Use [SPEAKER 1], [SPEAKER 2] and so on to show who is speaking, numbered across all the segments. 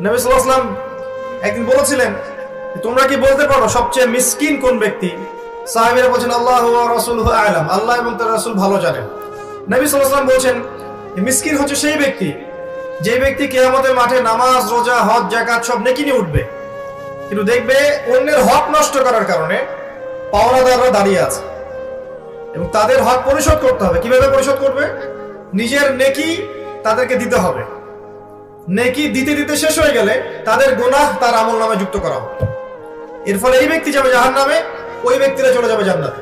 [SPEAKER 1] নবী সাল্লাল্লাহু আলাইহি ওয়াসাল্লাম একদিন বলেছিলেন, তোমরা কি বলতে পারো সবচেয়ে মিসকিন কোন ব্যক্তি? সাহাবীরা বলেন, আল্লাহু ওয়া রাসূলুহু আ'লাম, আল্লাহ এবং তার রাসূল ভালো জানেন। নবী সাল্লাল্লাহু আলাইহি ওয়াসাল্লাম বলেন, মিসকিন হচ্ছে সেই ব্যক্তি যে ব্যক্তি কিয়ামতের মাঠে নামাজ, রোজা, হজ, যাকাত সব নেকি নিয়ে উঠবে, কিন্তু দেখবে অন্যের হক নষ্ট করার কারণে পাওনাদাররা দাঁড়িয়ে আছে এবং তাদের হক পরিশোধ করতে হবে। কিভাবে পরিশোধ করবে? নিজের নেকি তাদেরকে দিতে হবে। নেকি দিতে দিতে শেষ হয়ে গেলে তাদের গুনাহ তার আমলনামায় যুক্ত করা হবে। এর ফলে এই ব্যক্তি যাবে জাহান্নামে, ওই ব্যক্তিরা চলে যাবে জান্নাতে।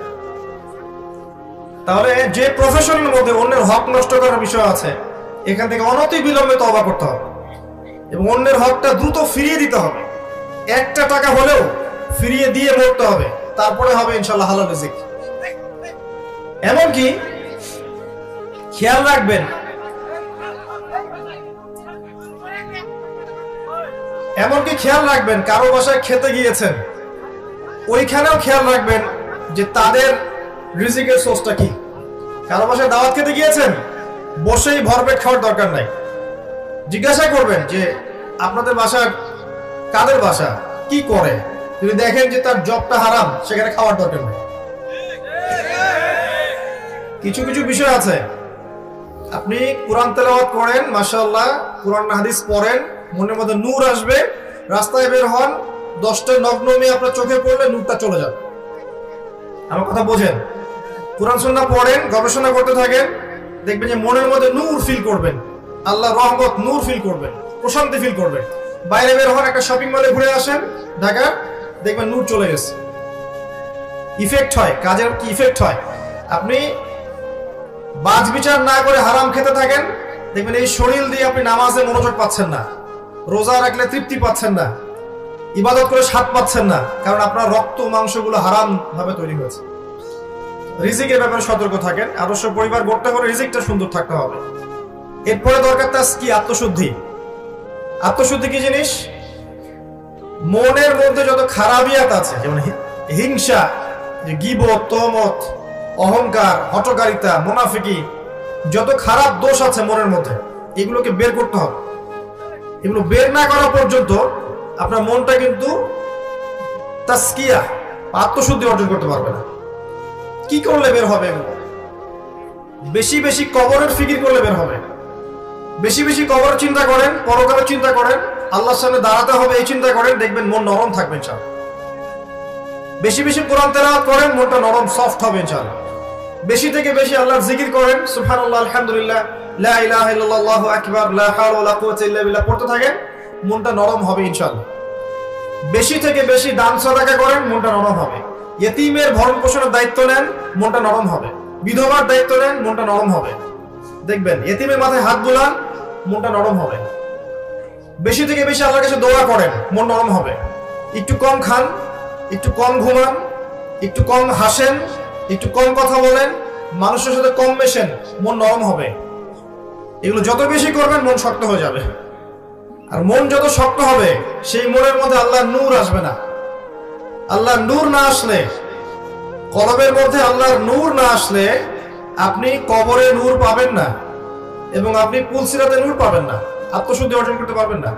[SPEAKER 1] তাহলে যে প্রফেশনের মধ্যে অন্যের হক নষ্ট করার বিষয় আছে, এখান থেকে অনতি বিলম্বে তওবা করতে হবে এবং অন্যের হকটা দ্রুত ফিরিয়ে দিতে হবে। একটা টাকা হলেও ফিরিয়ে দিয়ে মরতে হবে, তারপরে হবে ইনশাআল্লাহ হালাল রিজিক। এমনকি খেয়াল রাখবেন, কারো বাসায় খেতে গিয়েছেন, ওইখানেও খেয়াল রাখবেন যে তাদের রিজিকের সোর্সটা কি। কারো বাসায় দাওয়াত খেতে গিয়েছেন, বসেই ভরপেট খাওয়ার দরকার নাই। জিজ্ঞাসা করবেন যে আপনাদের বাসা কাদের বাসা, কি করে। যদি দেখেন যে তার জবটা হারাম, সেখানে খাওয়ার দরকার নেই। কিছু কিছু বিষয় আছে, আপনি কোরআন তেলাওয়াত করেন, মাশাআল্লাহ, কোরআন হাদিস পড়েন, মনের মধ্যে নূর আসবে, রাস্তায় বের হন, 10টা নগ্ন মেয়ে আপনার চোখে পড়লে নূরটা চলে যাবে। আমার কথা বোঝেন? কোরআন সুন্নাহ পড়েন, গবেষণা করতে থাকেন, দেখবেন যে মনের মধ্যে নূর ফিল করবেন, আল্লাহর রহমত, নূর ফিল করবেন, প্রশান্তি ফিল করবেন। বাইরে বের হন, একটা শপিং মলে ঘুরে আসেন ঢাকা, দেখবেন নূর চলে গেছে। ইফেক্ট হয়, কাজের কি ইফেক্ট হয়। আপনি বাজ বিচার না করে হারাম খেতে থাকেন, দেখবেন এই শরীর দিয়ে আপনি নামাজে মনোযোগ পাচ্ছেন না, রোজা রাখলে তৃপ্তি পাচ্ছেন না, ইবাদত করে স্বাদ পাচ্ছেন না, কারণ আপনার রক্ত মাংসগুলো হারাম ভাবে তৈরি হয়েছে। রিজিকের ব্যাপারে সতর্ক থাকেন। আদর্শ পরিবার গড়তে হলে রিজিকটা সুন্দর থাকতে হবে। এরপরে দরকার কি? আত্মশুদ্ধি। আত্মশুদ্ধি কি জিনিস? মনের মধ্যে যত খারাপিয়াত আছে, যেমন হিংসা, গীবত, তহমত, অহংকার, হঠকারিতা, মুনাফিকি, যত খারাপ দোষ আছে মনের মধ্যে, এগুলোকে বের করতে হবে। এগুলো বের না করা পর্যন্ত আপনার মনটা কিন্তু তাসকিয়া, আত্মশুদ্ধি অর্জন করতে পারবে না। কি করলে বের হবে? এগুলো বেশি বেশি কবরের ফিকির করলে বের হবে। বেশি বেশি কবরের চিন্তা করেন, পরকালের চিন্তা করেন, আল্লাহর সামনে দাঁড়াতে হবে এই চিন্তা করেন, দেখবেন মন নরম থাকবে ইনশাআল্লাহ। বেশি বেশি কোরআন তেলাওয়াত করেন, মনটা নরম সফট হবে ইনশাআল্লাহ। বেশি থেকে বেশি আল্লাহর জিকির করেন, সুবহানাল্লাহ, আলহামদুলিল্লাহ, লা ইলাহা ইল্লাল্লাহ, আল্লাহু আকবার, লা হাওলা ওয়ালা কুওয়াতা ইল্লা বিল্লাহ পড়তে থাকেন, মনটা নরম হবে ইনশাআল্লাহ। বেশি থেকে বেশি দান সাদাকা করেন, মনটা নরম হবে। ইতিমের ভরণ পোষণের দায়িত্ব নেন, মনটা নরম হবে। বিধবার দায়িত্ব নেন, মনটা নরম হবে। দেখবেন ইতিমের মাথায় হাত বুলান, মনটা নরম হবে। বেশি থেকে বেশি আল্লাহর কাছে দোয়া করেন, মন নরম হবে। একটু কম খান, একটু কম ঘুমান, একটু কম হাসেন, একটু কম কথা বলেন, মানুষের সাথে কম মেশেন, মন নরম হবে। এগুলো যত বেশি করবেন মন শক্ত হয়ে যাবে। আর মন যত শক্ত হবে, সেই মনের মধ্যে আল্লাহর নূর আসবে না। আল্লাহর নূর না আসলে, কলবের মধ্যে আল্লাহর নূর না আসলে, আপনি কবরে নূর পাবেন না এবং আপনি পুলসিরাতে নূর পাবেন না, আত্মশুদ্ধি অর্জন করতে পারবেন না।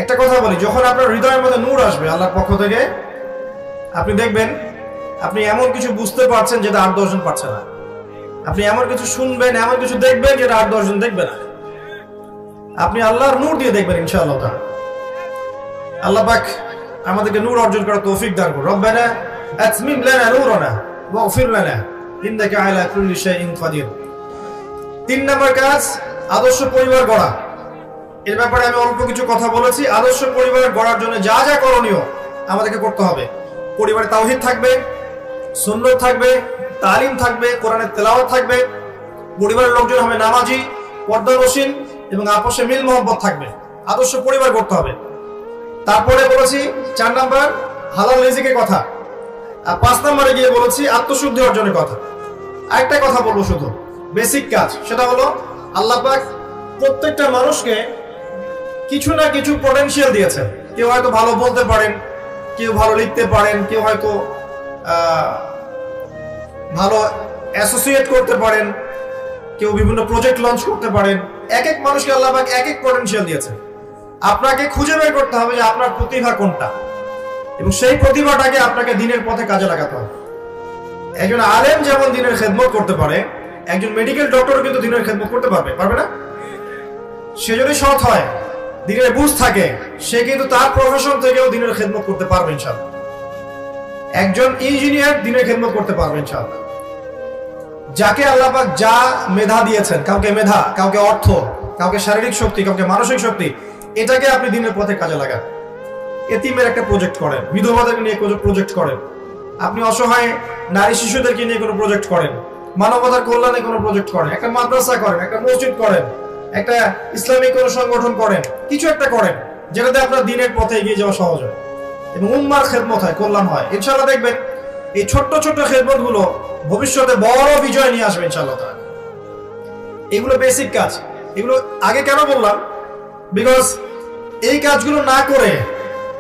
[SPEAKER 1] একটা কথা বলি, যখন আপনার হৃদয়ের মধ্যে নূর আসবে আল্লাহর পক্ষ থেকে, আপনি দেখবেন আপনি এমন কিছু বুঝতে পারছেন যেটা 8-10 জন পারছে না। আপনি এমন কিছু শুনবেন, এমন কিছু দেখবেন যেটা 8-10 জন দেখবে না। আপনি আল্লাহর নূর দিয়ে দেখবেন ইনশাআল্লাহ। আল্লাহ পাক আমাদেরকে নূর অর্জন করার তৌফিক দান করুন। রব্বানা আতমিম লানা নূরানা ওয়াগফির লানা ইন্নাকা আলা কুল্লি শাইইন কাদির। 3 নম্বর কাজ, আদর্শ পরিবার গড়া। এর ব্যাপারে আমি অল্প কিছু কথা বলেছি। আদর্শ পরিবার গড়ার জন্য যা যা করণীয় আমাদেরকে করতে হবে। পরিবারে তাওহীদ থাকবে, সুন্নাত থাকবে, তালিম থাকবে, কোরআনের তেলাওয়াত থাকবে, পরিবারের লোকজন হবে নামাজি, পর্দানশীল এবং আপসে মিল মহব্বত থাকবে। আদর্শ পরিবার করতে হবে। তারপরে বলেছি 4 নাম্বার হালাল রিজিকের কথা, আর 5 নম্বরে গিয়ে বলেছি আত্মশুদ্ধি অর্জনের কথা। আরেকটা কথা বলবো, শুধু বেসিক কাজ, সেটা হলো আল্লাহ পাক প্রত্যেকটা মানুষকে কিছু না কিছু পটেনশিয়াল দিয়েছেন। কেউ হয়তো ভালো বলতে পারেন, কেউ ভালো লিখতে পারেন, কেউ হয়তো ভালো অ্যাসোসিয়েট করতে পারেন, কেউ বিভিন্ন প্রজেক্ট লঞ্চ করতে পারেন। এক এক মানুষকে আল্লাহ পাক এক এক পটেনশিয়াল দিয়েছেন। আপনাকে খুঁজে বের করতে হবে যে আপনার প্রতিভা কোনটা, এবং সেই প্রতিভাটাকে আপনাকে দিনের পথে কাজে লাগাতে হবে। একজন আলেম যেমন দিনের খেদমত করতে পারে, একজন মেডিকেল ডক্টরও কিন্তু দিনের খেদমত করতে পারবে, পারবে না? সে যদি সৎ হয়, দিনের বুঝ থাকে, সে কিন্তু তার প্রফেশন থেকেও দিনের খেদমত করতে পারবে ইনশাআল্লাহ। একজন ইঞ্জিনিয়ার দিনের খেদমত করতে পারবে ইনশাআল্লাহ। যাকে আল্লাহ পাক যা মেধা দিয়েছেন, কাউকে মেধা, কাউকে অর্থ, কাউকে শারীরিক শক্তি, কাউকে মানসিক শক্তি, এটাকে আপনি দিনের পথে কাজে লাগান। এতিমের একটা প্রজেক্ট করেন, বিধবাদেরকে নিয়ে প্রজেক্ট করেন, আপনি অসহায় নারী শিশুদেরকে নিয়ে কোনো প্রজেক্ট করেন, মানবতার কল্যাণে কোনো প্রজেক্ট করেন, একটা মাদ্রাসা করেন, একটা মসজিদ করেন, একটা ইসলামিক কোনো সংগঠন করেন, কিছু একটা করেন যেটাতে আপনার দিনের পথে এগিয়ে যাওয়া সহজ হয় এবং উম্মার খেদমত হয়, কল্যাণ হয়। ইনশাআল্লাহ দেখবেন এই ছোট্ট ছোট্ট খেদমত গুলো ভবিষ্যতে বড় বিজয় নিয়ে আসবে ইনশাআল্লাহ। এগুলো বেসিক কাজ। এগুলো আগে কেন বললাম? বিকজ এই কাজগুলো না করে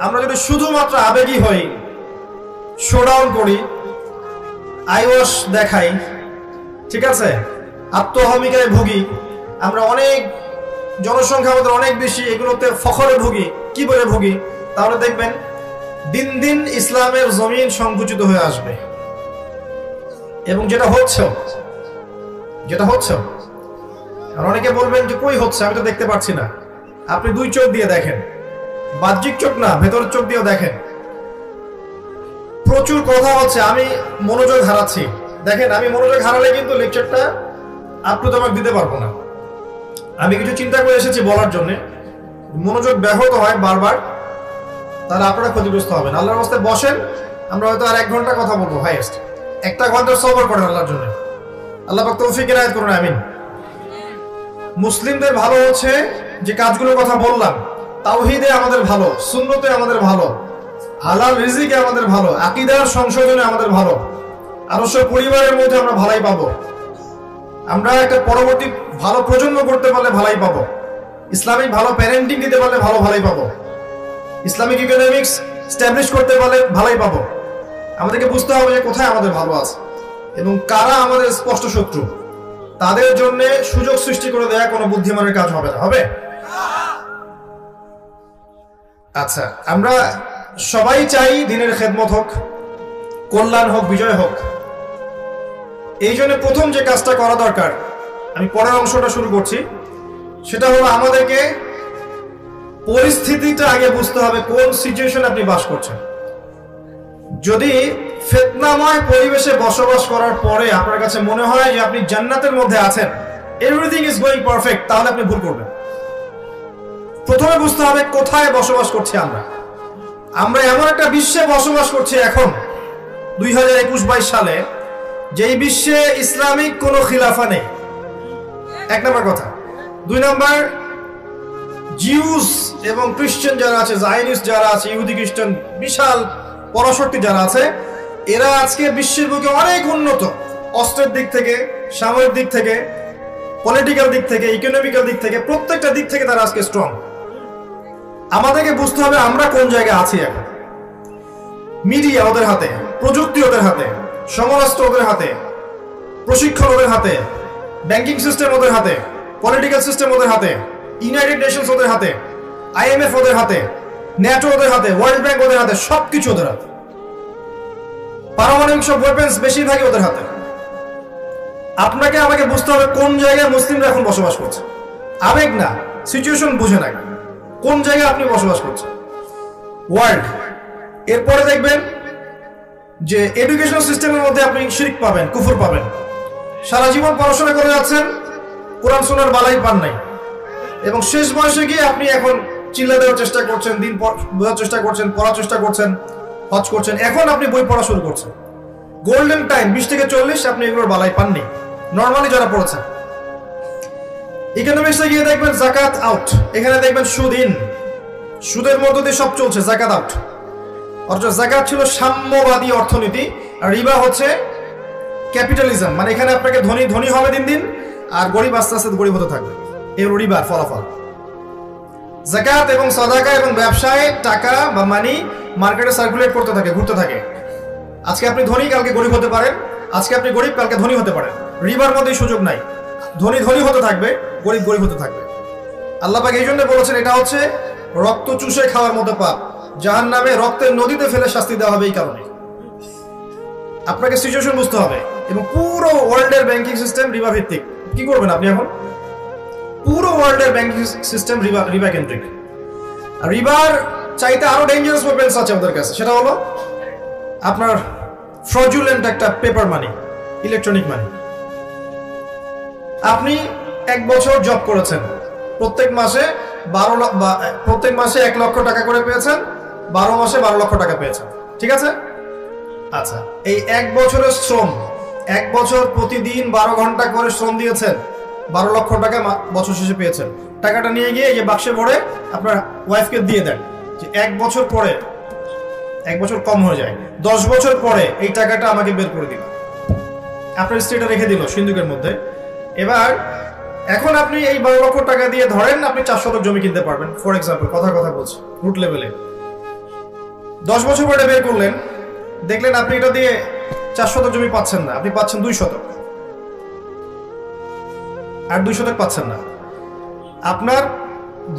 [SPEAKER 1] আমরা যদি শুধুমাত্র আবেগী হই, শোডাউন করি, আইওয়াশ দেখাই, ঠিক আছে, আত্মহমিকায় ভুগি, আমরা অনেক জনসংখ্যা আমাদের অনেক বেশি, এগুলোতে ফখরে ভুগি, কি বলে ভুগি, তাহলে দেখবেন দিন দিন ইসলামের জমিন সংকুচিত হয়ে আসবে। এবং যেটা হচ্ছে আর অনেকে বলবেন যে কই হচ্ছে, আমি তো দেখতে পাচ্ছি না। আপনি দুই চোখ দিয়ে দেখেন, বাহ্যিক চোখ না, ভেতরের চোখ দিয়েও দেখেন। প্রচুর কথা হচ্ছে, আমি মনোযোগ হারাচ্ছি। দেখেন, আমি মনোযোগ হারালে কিন্তু লেকচারটা আপনাদের দিতে পারবো না। আমি কিছু চিন্তা করে এসেছি বলার জন্য, মনোযোগ ব্যাহত হয় বারবার, তাহলে আপনারা ক্ষতিগ্রস্ত হবেন। আল্লাহর রাস্তায় বসেন, আমরা হয়তো আর 1 ঘন্টা কথা বলবো, হাইয়েস্ট 1 ঘন্টা সবর করেন আল্লাহর জন্য। আল্লাহ পাক তৌফিক ইনায়াত করুন, আমিন। মুসলিমদের ভালো হচ্ছে যে কাজগুলোর কথা বললাম, তাওহীদে আমাদের ভালো, সুন্নতে আমাদের ভালো, হালাল রিজিকে আমাদের ভালো, আকীদার সংশোধনে আমাদের ভালো, আদর্শ পরিবারের মধ্যে আমরা ভালাই পাবো, আমরা একটা পরবর্তী ভালো প্রজন্ম করতে পারলে ভালাই পাবো, ইসলামিক ভালো প্যারেন্টিং দিতে পারলে ভালাই পাবো, ইসলামিক ইকোনমিক্স স্ট্যাবলিশ করতে পারলে ভালাই পাবো। আমাদেরকে বুঝতে হবে যে কোথায় আমাদের ভালো আছে এবং কারা আমাদের স্পষ্ট শত্রু। তাদের জন্য সুযোগ সৃষ্টি করে দেয়া কোনো বুদ্ধিমানের কাজ হবে না, হবে? আচ্ছা, আমরা সবাই চাই দিনের খেদমত হোক, কল্যাণ হোক, বিজয় হোক। এই জন্য প্রথম যে কাজটা করা দরকার, আমি পরের অংশটা শুরু করছি, সেটা হলো আমাদেরকে পরিস্থিতিটা আগে বুঝতে হবে, কোন সিচুয়েশন আপনি বাস করছেন। যদি ফিতনাময় পরিবেশে বসবাস করার পরে আপনার কাছে মনে হয় যে আপনি জান্নাতের মধ্যে আছেন, এভরিথিং ইজ গোয়িং পারফেক্ট, তাহলে আপনি ভুল করবেন। প্রথমে বুঝতে হবে কোথায় বসবাস করছি আমরা। আমরা এমন একটা বিশ্বে বসবাস করছি এখন 2021-22 সালে, যেই বিশ্বে ইসলামিক কোনো খিলাফা নেই, 1 নম্বর কথা। 2 নম্বর, জিউস এবং খ্রিস্টান যারা আছে, জায়নিস্ট যারা আছে, ইহুদি খ্রিস্টান বিশাল পরাশক্তি যারা আছে, এরা আজকে বিশ্বের বুকে অনেক উন্নত, অস্ত্রের দিক থেকে, সামরিক দিক থেকে, পলিটিক্যাল দিক থেকে, ইকোনমিক্যাল দিক থেকে, প্রত্যেকটা দিক থেকে তারা আজকে স্ট্রং। আমাদেরকে বুঝতে হবে আমরা কোন জায়গায় আছি এখন। মিডিয়া ওদের হাতে, প্রযুক্তি ওদের হাতে, সমরাস্ত্র ওদের হাতে, প্রশিক্ষণ ওদের হাতে, ব্যাংকিং সিস্টেম ওদের হাতে, পলিটিক্যাল সিস্টেম ওদের হাতে, ইউনাইটেড নেশনস ওদের হাতে, IMF ওদের হাতে, ন্যাটো ওদের হাতে, ওয়ার্ল্ড ব্যাংক ওদের হাতে, সবকিছু ওদের হাতে। পারমাণবিক সব ওয়েপন্স বেশিরভাগই ওদের হাতে। আপনাকে আমাকে বুঝতে হবে কোন জায়গায় মুসলিমরা এখন বসবাস করছে। আবেগ না, সিচুয়েশন বুঝে না, কোন জায়গায় আপনি বসবাস করছেন ওয়ার্ল্ড। এরপরে দেখবেন যে এডুকেশন সিস্টেমের মধ্যে আপনি শিরক পাবেন, কুফর পাবেন। সারা জীবন পড়াশোনা করে যাচ্ছেন, কোরআন শোনার বালাই পান নাই, এবং শেষ বয়সে গিয়ে আপনি এখন চিল্লা দেওয়ার চেষ্টা করছেন, দিন বোঝার চেষ্টা করছেন, পড়ার চেষ্টা করছেন, হজ করছেন। এখন আপনি বই পড়া শুরু করছেন, গোল্ডেন টাইম 20 থেকে 40, আপনি এগুলোর বালাই পাননি নর্মালি যারা পড়েছেন। ইকোনমিক্সে গিয়ে দেখবেন যাকাত আউট, এখানে দেখবেন সুদ ইন, সুদের মধ্য দিয়ে সব চলছে, যাকাত আউট। অর্থাৎ যাকাত ছিল সাম্যবাদী অর্থনীতি, আর রিবা হচ্ছে ক্যাপিটালিজম, মানে এখানে আপনাকে ধনী ধনী হবে দিন দিন, আর গরিব আস্তে আস্তে গরিব হতে থাকবে। এগুলো রিবার ফলাফল। যাকাত এবং সাদাকা এবং ব্যবসায় টাকা বা মানি মার্কেটে সার্কুলেট করতে থাকে, ঘুরতে থাকে। আজকে আপনি ধনী, কালকে গরিব হতে পারেন, আজকে আপনি গরিব, কালকে ধনী হতে পারেন। রিবার মধ্যে সুযোগ নাই, ধনী ধনী হতে থাকবে, গরিব গরিব হতে থাকবে। আল্লাহ পাক এই জন্য বলেছেন এটা হচ্ছে রক্ত চুষে খাওয়ার মতো পাপ, জাহান্নামে রক্তের নদীতে ফেলে শাস্তি দেওয়া হবে এই কারণে। আপনাকে সিচুয়েশন বুঝতে হবে। এবং পুরো ওয়ার্ল্ডের ব্যাংকিং সিস্টেম রিবা ভিত্তিক। কি করবেন আপনি এখন? পুরো ওয়ার্ল্ডের ব্যাংকিং সিস্টেম রিবা কেন্দ্রিক। রিবার চাইতে আরো ডেঞ্জারাস ওয়েপেন্স আছে আমাদের কাছে, সেটা হলো আপনার ফ্রডুলেন্ট একটা পেপার মানি, ইলেকট্রনিক মানি। আপনি 1 বছর জব করেছেন, প্রত্যেক মাসে 1 লক্ষ টাকা করে পেয়েছেন, 12 মাসে 12 লক্ষ টাকা পেয়েছেন, ঠিক আছে? আচ্ছা, এই 1 বছরের শ্রম, 1 বছর প্রতিদিন 12 ঘন্টা করে শ্রম দিয়েছেন, 12 লক্ষ টাকা বছর শেষে পেয়েছেন। টাকাটা নিয়ে গিয়ে এই যে বাক্সে ভরে আপনার ওয়াইফকে দিয়ে দেন, যে 1 বছর পরে, 1 বছর কম হয়ে যায়, 10 বছর পরে এই টাকাটা আমাকে বের করে দিল। আপনার স্ত্রীটা রেখে দিল সিন্ধুকের মধ্যে। এবার এখন আপনি এই 12 লক্ষ টাকা দিয়ে ধরেন আপনি 4 শতক জমি কিনতে পারবেন, ফর এক্সাম্পল, কথা বলছি রুট লেভেলে। 10 বছর পরে বের করলেন, দেখলেন আপনি এটা দিয়ে 4 শতক জমি পাচ্ছেন না, আপনি পাচ্ছেন 2 শতক, আর 2 শতক পাচ্ছেন না। আপনার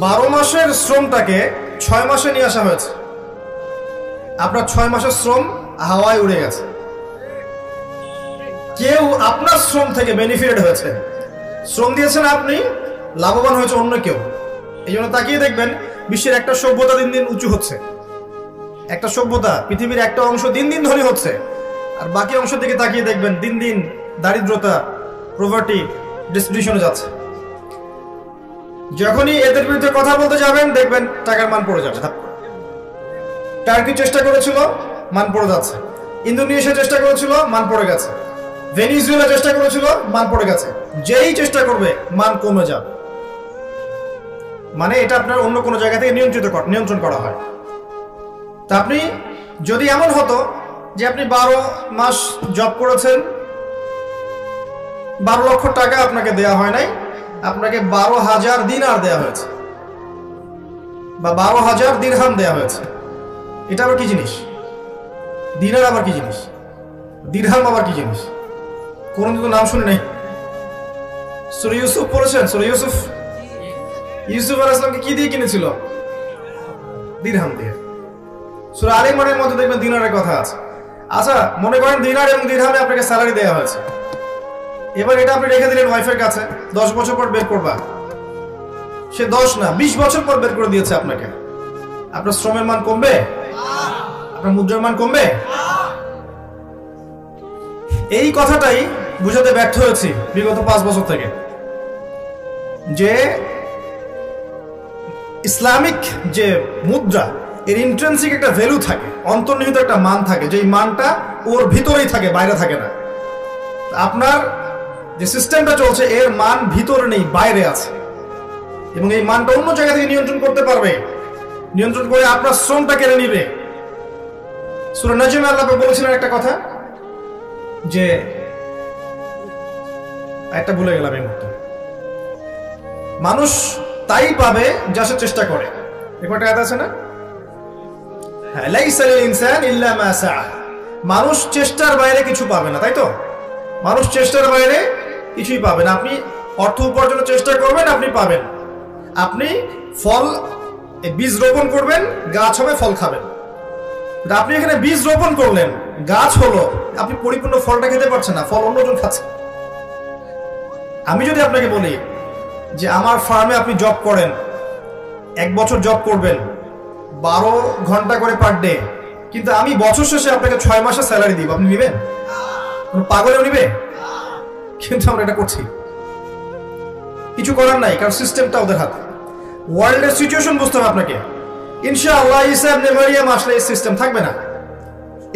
[SPEAKER 1] 12 মাসের শ্রমটাকে 6 মাসে নিয়ে আসা হয়েছে, আপনার 6 মাসের শ্রম হাওয়ায় উড়ে গেছে। কেউ আপনার শ্রম থেকে বেনিফিটেড হয়েছে, শ্রম দিয়েছেন আপনি, লাভবান হয়েছে অন্য কেউ। এই জন্য তাকিয়ে দেখবেন বিশ্বের একটা সভ্যতা দিন দিন উঁচু হচ্ছে, একটা সভ্যতা, পৃথিবীর একটা অংশ দিন দিন ধনী হচ্ছে, আর বাকি অংশের দিকে তাকিয়ে দেখবেন দিন দিন দারিদ্রতা, প্রভার্টি, ডিস্ট্রিবিউশনে যাচ্ছে। যখনই এদের বিরুদ্ধে কথা বলতে যাবেন দেখবেন টাকার মান পড়ে যাবে। টার্কি চেষ্টা করেছিল, মান পড়ে যাচ্ছে। ইন্দোনেশিয়া চেষ্টা করেছিল, মান পড়ে গেছে। ভেনিজুয়েলা চেষ্টা করেছিল, মান পড়ে গেছে। যেই চেষ্টা করবে মান কমে যাবে। মানে এটা আপনার অন্য কোনো জায়গা থেকে নিয়ন্ত্রণ করা হয়। তা আপনি যদি এমন হতো যে আপনি 12 মাস জব করেছেন, 12 লক্ষ টাকা আপনাকে দেয়া হয় নাই, আপনাকে 12,000 দিনার দেয়া হয়েছে বা 12,000 দিরহাম দেয়া হয়েছে। এটা আবার কি জিনিস? দিনার আবার কি জিনিস? দিরহাম আবার কি জিনিস? কোনদিন তো নাম শুনে নাই। সূরা ইউসুফ পড়েছেন? সূরা ইউসুফ আলাইহিস সালামকে কি দিয়ে কিনেছিল? দিরহাম দিয়ে। সূরা আলে ইমরানের মধ্যে দেখবেন দিনারের কথা আছে। আচ্ছা, মনে করেন দিনার এবং দিরহামে আপনাকে স্যালারি দেওয়া হয়েছে। এবার এটা আপনি রেখে দিলেন ওয়াইফের কাছে, 10 বছর পর বের করবা। সে 10 না 20 বছর পর বের করে দিয়েছে আপনাকে। আপনার শ্রমের মান কমবে? আপনার মুদ্রার মান কমবে? এই কথাটাই বুঝাতে ব্যর্থ হয়েছি বিগত 5 বছর থেকে, যে ইসলামিক যে মুদ্রা, এর ইন্ট্রিনসিক একটা ভ্যালু থাকে, অন্তর্নিহিত একটা মান থাকে, যে মানটা ওর ভিতরেই থাকে, বাইরে থাকে না। আপনার যে সিস্টেমটা চলছে এর মান ভিতরে নেই, বাইরে আছে, এবং এই মানটা অন্য জায়গা থেকে নিয়ন্ত্রণ করতে পারবে, নিয়ন্ত্রণ করে আপনার শ্রমটা কেড়ে নিবে। সূরা নাজমে আল্লাহ বলেছিলেন একটা কথা, যে একটা ভুলে গেলাম এই মুহূর্তে, মানুষ তাই পাবে যা সে চেষ্টা করে। একটা কথা আছে না, লাইসা লিল ইনসান ইল্লা মা সাআ। মানুষ চেষ্টার বাইরে কিছু পাবে না, তাই তো? মানুষ চেষ্টার বাইরে কিছুই পাবে না। আপনি অর্থ উপার্জনের চেষ্টা করবেন, আপনি পাবেন। আপনি ফল, বীজ রোপণ করবেন, গাছ হবে, ফল খাবেন। আপনি এখানে বীজ রোপণ করলেন, গাছ হলো, আপনি পরিপূর্ণ ফলটা খেতে পারছেন না, ফল অন্যজন খাচ্ছে। আমি যদি আপনাকে বলি যে আমার ফার্মে আপনি জব করেন, 1 বছর জব করবেন, 12 ঘন্টা করে পার ডে, কিন্তু আমি বছর শেষে আপনাকে 6 মাসের স্যালারি দিব, আপনি নেবেন? পাগলেও নিবে? কিন্তু আমরা এটা করছি, কিছু করার নাই, কারণ সিস্টেমটা ওদের হাতে। ওয়ার্ল্ডের সিচুয়েশন বুঝতে হবে আপনাকে। ইনশাআল্লাহ ঈসা ইবনে মারইয়াম আসলে এই সিস্টেম থাকবে না।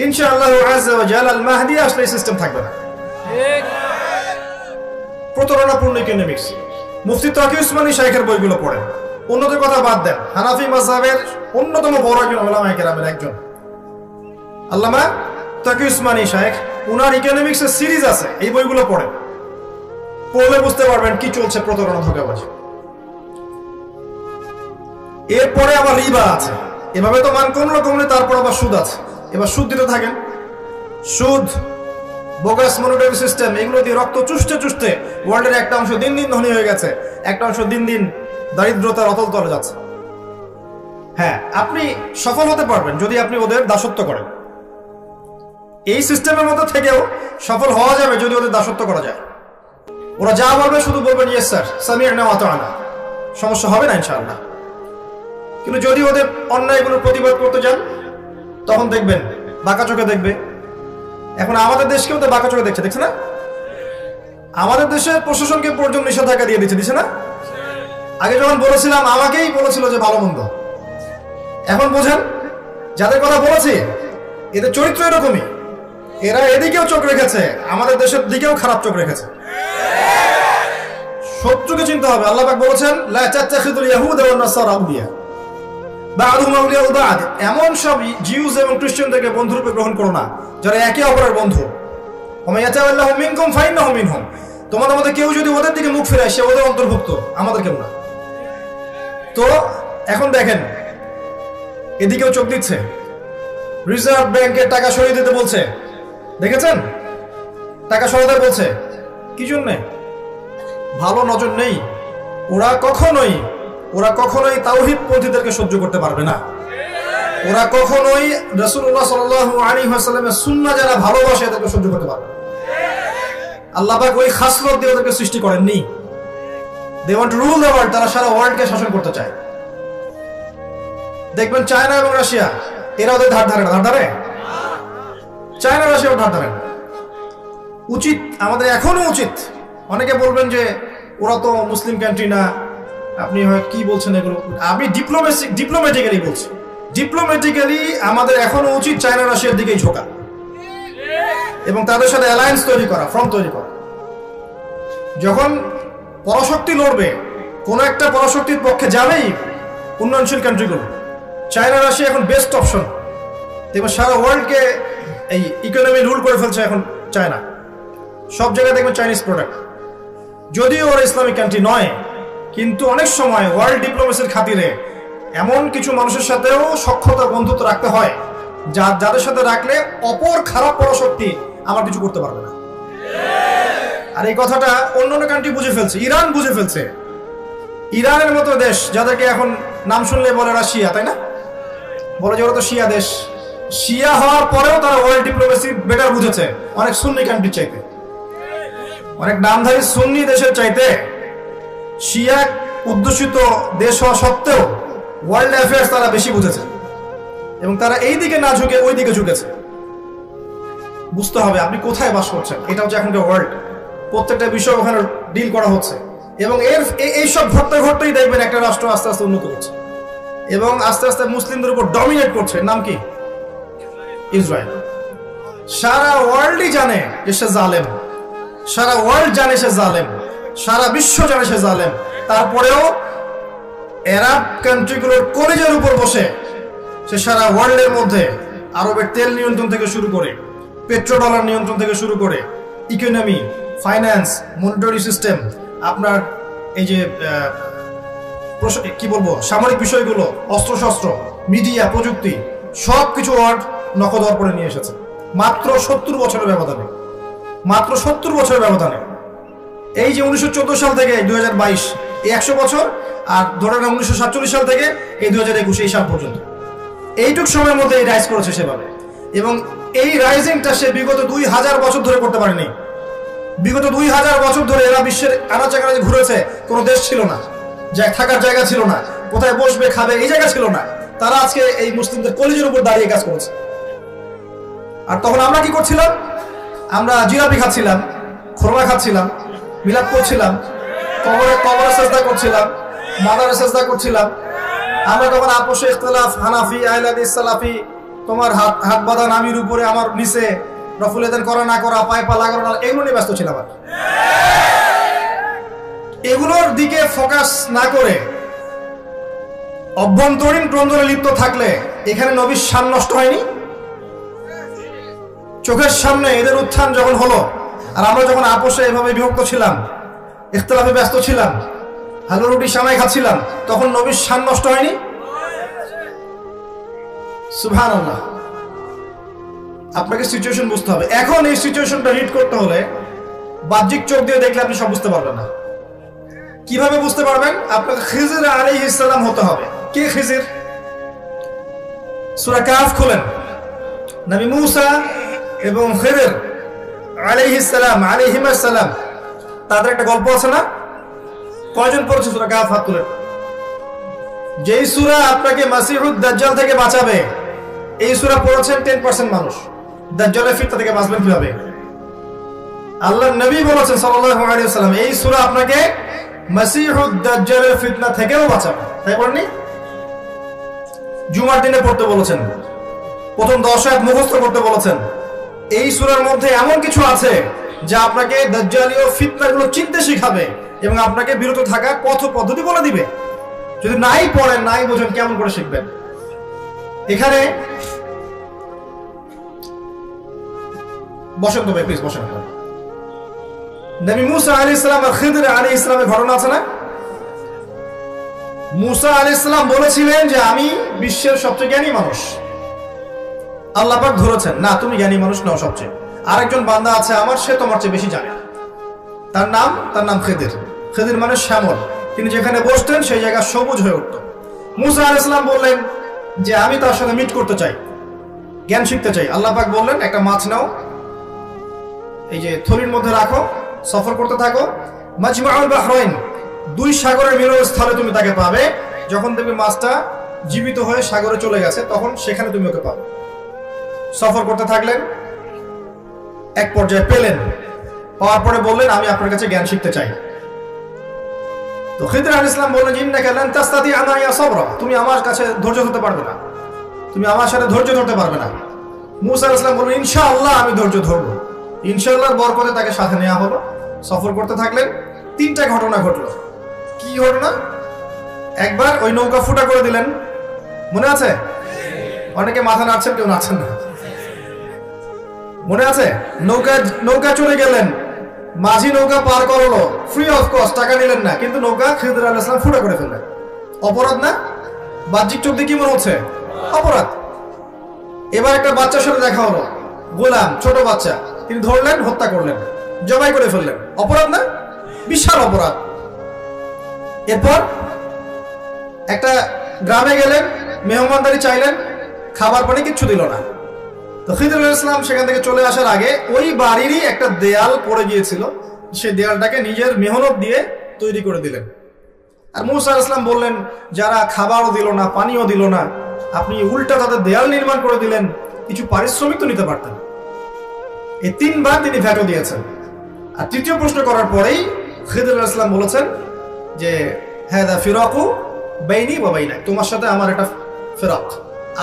[SPEAKER 1] ইনশাআল্লাহ আযজা ওয়া জাল আল মাহদি আসলে এই সিস্টেম থাকবে না। ঠিক। প্রতারণাপূর্ণ ইকোনমিক্স। মুফতি তাকি উসমানী শাইখের বইগুলো পড়েন, অন্যদের কথা বাদ দেন। হানাফি মাযহাবের অন্যতম বড় একজন উলামায়ে কেরামের একজন আল্লামা তাকি উসমানী শাইখ, উনার ইকোনমিক্সের সিরিজ আছে, এই বইগুলো পড়েন, পড়লে বুঝতে পারবেন কি চলছে প্রতারণা, ধোঁকাবাজি। এরপরে আবার রিবা আছে। এভাবে তো মান কমলে তারপর আবার সুদ আছে। এবার সুদ দিতে থাকেন, সুদ, বোগাস মনিটরি সিস্টেম, এগুলো দিয়ে রক্ত চুষতে ওয়ার্ল্ডের একটা অংশ দিন দিন ধনী হয়ে গেছে, একটা অংশ দিন দিন দারিদ্রতার অতল তলে যাচ্ছে। হ্যাঁ, আপনি সফল হতে পারবেন যদি আপনি ওদের দাসত্ব করেন। এই সিস্টেমের মধ্যে থেকেও সফল হওয়া যাবে যদি ওদের দাসত্ব করা যায়। ওরা যা বলবে শুধু বলবেন ইয়েস স্যার, সামি'না ওয়া আতা'না, সমস্যা হবে না ইনশাআল্লাহ। কিন্তু যদি ওদের অন্যায়গুলোর প্রতিবাদ করতে যান তখন দেখবেন বাঁকা চোখে দেখবে। এখন আমাদের দেশকেও তো বাঁকা চোখে দেখছে না? আমাদের দেশের প্রশাসনকে পর্যন্ত নিষেধাজ্ঞা দিয়ে দিচ্ছে না? আগে যখন বলেছিলাম আমাকেই বলেছিল যে ভালো মন্দ, এখন বোঝেন যাদের কথা বলেছি এদের চরিত্র এরকমই। এরা এদিকেও চোখ রেখেছে, আমাদের দেশের দিকেও খারাপ চোখ রেখেছে। শত্রুকে চিনতে হবে। আল্লাহ পাক বলেছেন লা তাত্তাখিযুল ইয়াহুদা ওয়ান নাসারা আউলিয়া বা'দুহুম আউলিয়াউ বা'দ, এমন সব জিউস এবং খ্রিস্টানদেরকে বন্ধুরূপে গ্রহণ করো না যারা একে অপরের বন্ধু। ওয়া মান ইয়াতাওয়াল্লাহু মিনকুম ফাইন্নাহু মিনহুম, তোমাদের মধ্যে কেউ যদি ওদের দিকে মুখ ফেরায় সে ওদের অন্তর্ভুক্ত, আমাদের কেউ না। তো এখন দেখেন এদিকেও চোখ দিচ্ছে, রিজার্ভ ব্যাংকের টাকা সরিয়ে দিতে বলছে, দেখেছেন? টাকা সরাতে বলছে কি জন্যে? ভালো নজর নেই। ওরা কখনোই তাওহীদ পন্থীদেরকে সহ্য করতে পারবে না। ওরা কখনোই রাসূলুল্লাহ সাল্লাল্লাহু আলাইহি ওয়াসাল্লামের সুন্নাহ যারা ভালোবাসে এদেরকে সহ্য করতে পারবে না। আল্লাহ পাক ওই খাসলত দিয়ে ওদেরকে সৃষ্টি করেননি। They want to rule the world, তারা সারা ওয়ার্ল্ডকে শাসন করতে চায়। দেখবেন চায়না এবং রাশিয়া এরা ওদের ধার ধারে চায়না রাশিয়াও ধার ধারে। উচিত আমাদের এখনো উচিত। অনেকে বলবেন যে ওরা তো মুসলিম কান্ট্রি না, আপনি কি বলছেন এগুলো? আমি ডিপ্লোম্যাটিক্যালি বলছি, ডিপ্লোম্যাটিক্যালি আমাদের এখনো উচিত চায়না রাশিয়ার দিকেই ঝোঁকা এবং তাদের সাথে অ্যালায়েন্স তৈরি করা, ফ্রন্ট তৈরি করা। যখন পরাশক্তি লড়বে, কোনো একটা পরাশক্তির পক্ষে যাবেই উন্নয়নশীল কান্ট্রিগুলো। চায়না রাশিয়া এখন বেস্ট অপশন। দেখবেন সারা ওয়ার্ল্ডকে এই ইকোনমি রুল করে ফেলছে এখন চায়না। সব জায়গায় দেখবেন চাইনিজ প্রোডাক্ট। যদিও ওরা ইসলামিক কান্ট্রি নয়, কিন্তু অনেক সময় ওয়ার্ল্ড ডিপ্লোমেসির খাতিরে এমন কিছু মানুষের সাথেও সখ্যতা বন্ধুত্ব রাখতে হয় যাদের সাথে রাখলে অপর খারাপ পরাশক্তি আমার কিছু করতে পারবে না। আর এই কথাটা অন্য কান্ট্রি বুঝে ফেলছে, ইরান বুঝে ফেলছে। ইরানের মতো দেশ যাদেরকে এখন নাম শুনলে বলে রাশিয়া, তাই না? বলে যে ওরা তো শিয়া দেশ। শিয়া হওয়ার পরেও তারা ওয়ার্ল্ড ডিপ্লোমেসি বেটার বুঝেছে অনেক সুন্নি কান্ট্রির চাইতে, অনেক নামধারী সুন্নি দেশের চাইতে। শিয়া উদ্দেশিত দেশ হওয়া সত্ত্বেও ওয়ার্ল্ড অ্যাফেয়ার্স তারা বেশি বুঝেছে এবং তারা এই দিকে না ঝুঁকে ওই দিকে ঝুঁকেছে। বুঝতে হবে আপনি কোথায় বাস করছেন। এটা হচ্ছে এখনকার ওয়ার্ল্ড। প্রত্যেকটা বিষয় ওখানে ডিল করা হচ্ছে এবং এইসব ঘটতেই দেখবেন একটা রাষ্ট্র আস্তে আস্তে উন্নত করছে এবং আস্তে আস্তে মুসলিমদের উপর ডমিনেট করছে। নাম কি? ইসরায়েল। সারা ওয়ার্ল্ডই জানে যে সে জালেম, সারা ওয়ার্ল্ড জানে সে জালেম, সারা বিশ্ব জানে সে জালেম। তারপরেও আরব কান্ট্রিগুলোর কলিজার উপর বসে সে সারা ওয়ার্ল্ডের মধ্যে আরবের তেল নিয়ন্ত্রণ থেকে শুরু করে, পেট্রোডলার নিয়ন্ত্রণ থেকে শুরু করে, ইকোনমি, ফাইন্যান্স, মনিটারি সিস্টেম, আপনার এই যে কি বলবো সামরিক বিষয়গুলো, অস্ত্রশস্ত্র, মিডিয়া, প্রযুক্তি, সবকিছু ওয়ার্ল্ড নখদর করে নিয়ে এসেছে মাত্র 70 বছরের ব্যবধানে। মাত্র 70 বছরের ব্যবধানে। এই যে 1914 সাল থেকে 2022 এই 100 বছর, আর ধরে না 1947 সাল থেকে এই 2021 এই সাল পর্যন্ত, এইটুক সময়ের মধ্যে এই রাইজ করেছে সেভাবে। এবং এই রাইজিংটা সে বিগত 2000 বছর ধরে করতে পারেনি। বিগত 2000 বছর ধরে এরা বিশ্বের আনাচে কানাচে ঘুরেছে, কোনো দেশ ছিল না, থাকার জায়গা ছিল না, কোথায় বসবে খাবে এই জায়গা ছিল না। তারা আজকে এই মুসলিমদের কলিজের উপর দাঁড়িয়ে কাজ করেছে। আর তখন আমরা কি করছিলাম? আমরা জিলাপি খাচ্ছিলাম, খোরমা খাচ্ছিলাম, মিলাদ করছিলাম, কবরে সেজদা করছিলাম, মাদারে সেজদা করছিলাম। আমরা তখন আপোষে ইখতিলাফ, হানাফি, আহলে হাদিস, সালাফি, তোমার হাত বাঁধা নামির উপরে আমার নিচে, রফুল এদান করা না করা, পায়ে পা লাগানো না, এগুলো নিয়ে ব্যস্ত ছিলাম। আর এগুলোর দিকে ফোকাস না করে অভ্যন্তরীণ দ্বন্দ্বে লিপ্ত থাকলে এখানে নবীর শান নষ্ট হয়নি? চোখের সামনে এদের উত্থান যখন হলো আর আমরা যখন আপোষে এভাবে বিভক্ত ছিলাম, ইখতিলাফে ব্যস্ত ছিলাম, হালু রুটি সামাই খাচ্ছিলাম, তখন নবীর শান নষ্ট হয়নি? সুবহানাল্লাহ। আপনাকে সিচুয়েশন বুঝতে হবে। এখন এই সিচুয়েশনটা রিড করতে হলে বাহ্যিক চোখ দিয়ে দেখলে আপনি সব বুঝতে পারবেন না। কিভাবে বুঝতে পারবেন? আপনাকে খিজির আলাইহিস সালাম হতে হবে। কে খিজির? সূরা কাহফ খুলেন। নবী মূসা এবং খিদর আলাইহিস সালাম তাদের একটা গল্প আছে না? কয়জন পড়েছে সূরা কাহফ? হাত তুলেন। যেই সূরা আপনাকে মাসিহুদ দাজ্জাল থেকে বাঁচাবে, এই সূরা পড়েছেন 10% মানুষ। দাজ্জালের ফিতনা থেকে বাঁচবেন কিভাবে? আল্লাহর নবী বলেছেন সাল্লাল্লাহু আলাইহি ওয়াসাল্লাম, এই সূরা আপনাকে মাসিহুদ দাজ্জালের ফিতনা থেকেও বাঁচাবে। তাই বলেননি? জুমার দিনে পড়তে বলেছেন, প্রথম 10 আয়াত মুখস্থ করতে বলেছেন। এই সূরার মধ্যে এমন কিছু আছে যা আপনাকে দাজ্জালীয় ফিতনাগুলো চিনতে শিখাবে এবং আপনাকে বিরত থাকার পথ পদ্ধতি বলে দিবে। যদি নাই পড়েন, নাই বোঝেন, কেমন করে শিখবেন? এখানে বসেন তো ভাই, প্লিজ বসেন। নবী মুসা আলাইহিস সালাম আর খিদর আলাইহিস সালামের ঘটনা আছে না? মুসা আলাইহিস সালাম বলেছিলেন যে আমি বিশ্বের সবচেয়ে জ্ঞানী মানুষ। আল্লাহ পাক ধরেছেন, না তুমি জ্ঞানী মানুষ নও সবচেয়ে, আরেকজন বান্দা আছে আমার, সে তোমার চেয়ে বেশি জানে। তার নাম খিদর। খিদর মানে শ্যামল। তিনি যেখানে বসতেন সেই জায়গা সবুজ হয়ে উঠত। মুসা আলাইহিস সালাম বললেন যে আমি তার সাথে মিট করতে চাই, জ্ঞান শিখতে চাই। আল্লাহ পাক বললেন একটা মাছ নাও, এই যে থলির মধ্যে রাখো, সফর করতে থাকো। মাজমাউল বাহরাইন, দুই সাগরের মিলনস্থলে তুমি তাকে পাবে। যখন দেখবে মাছটা জীবিত হয়ে সাগরে চলে গেছে, তখন সেখানে তুমি ওকে পাবে। সফর করতে থাকলেন, এক পর্যায়ে পেলেন। পাওয়ার পরে বললেন আমি আপনার কাছে জ্ঞান শিখতে চাই। তো খিদর আলাইহিস সালাম বললেন ইন্নাকা লান তাস্তাতিআ মাইয়া সাবরা, তুমি আমার কাছে ধৈর্য ধরতে পারবে না, তুমি আমার সাথে ধৈর্য ধরতে পারবে না। মুসা আলাইহিস সালাম বললেন ইনশাআল্লাহ আমি ধৈর্য ধরবো। ইনশাআল্লাহর বরকতে তাকে সাথে নেওয়া হলো। সফর করতে থাকলেন। 3টা ঘটনা ঘটলো। কি ঘটনা? একবার ওই নৌকা ফুটা করে দিলেন, মনে আছে? অনেকে মাথা নাড়ছেন, কেউ নাড়ছেন না। মনে আছে? নৌকা চলে গেলেন, মাঝি নৌকা পার করলো, ফ্রি অফ কস্ট, টাকা নিলেন না, কিন্তু নৌকা খিদর আলাইহিস সালাম ফুটা করে ফেললেন। অপরাধ না? বাহ্যিক চোখ দিয়ে কি মনে হচ্ছে? অপরাধ। এবার একটা বাচ্চার সাথে দেখা হলো, গোলাম, ছোট বাচ্চা, তিনি ধরলেন, হত্যা করলেন, জবাই করে ফেললেন। অপরাধ না? বিশাল অপরাধ। এরপর একটা গ্রামে গেলেন, মেহমানদারি চাইলেন, খাবার পানি কিচ্ছু দিল না। তো খিদর আলাইহিস সালাম সেখান থেকে চলে আসার আগে ওই বাড়িরই একটা দেয়াল পড়ে গিয়েছিল, সেই দেয়ালটাকে নিজের মেহনত দিয়ে তৈরি করে দিলেন। আর মুসা আলাইহিস সালাম বললেন যারা খাবারও দিল না, পানিও দিল না, আপনি উল্টা তাদের দেয়াল নির্মাণ করে দিলেন, কিছু পারিশ্রমিক তো নিতে পারতেন। এই 3বার তিনি ভেটো দিয়েছেন। আর তৃতীয় প্রশ্ন করার পরেই খিদর আলাইহিস সালাম বলেছেন যে হাদা ফিরাকু বাইনি ওয়া বাইনাক, তোমার সাথে আমার একটা ফিরাক,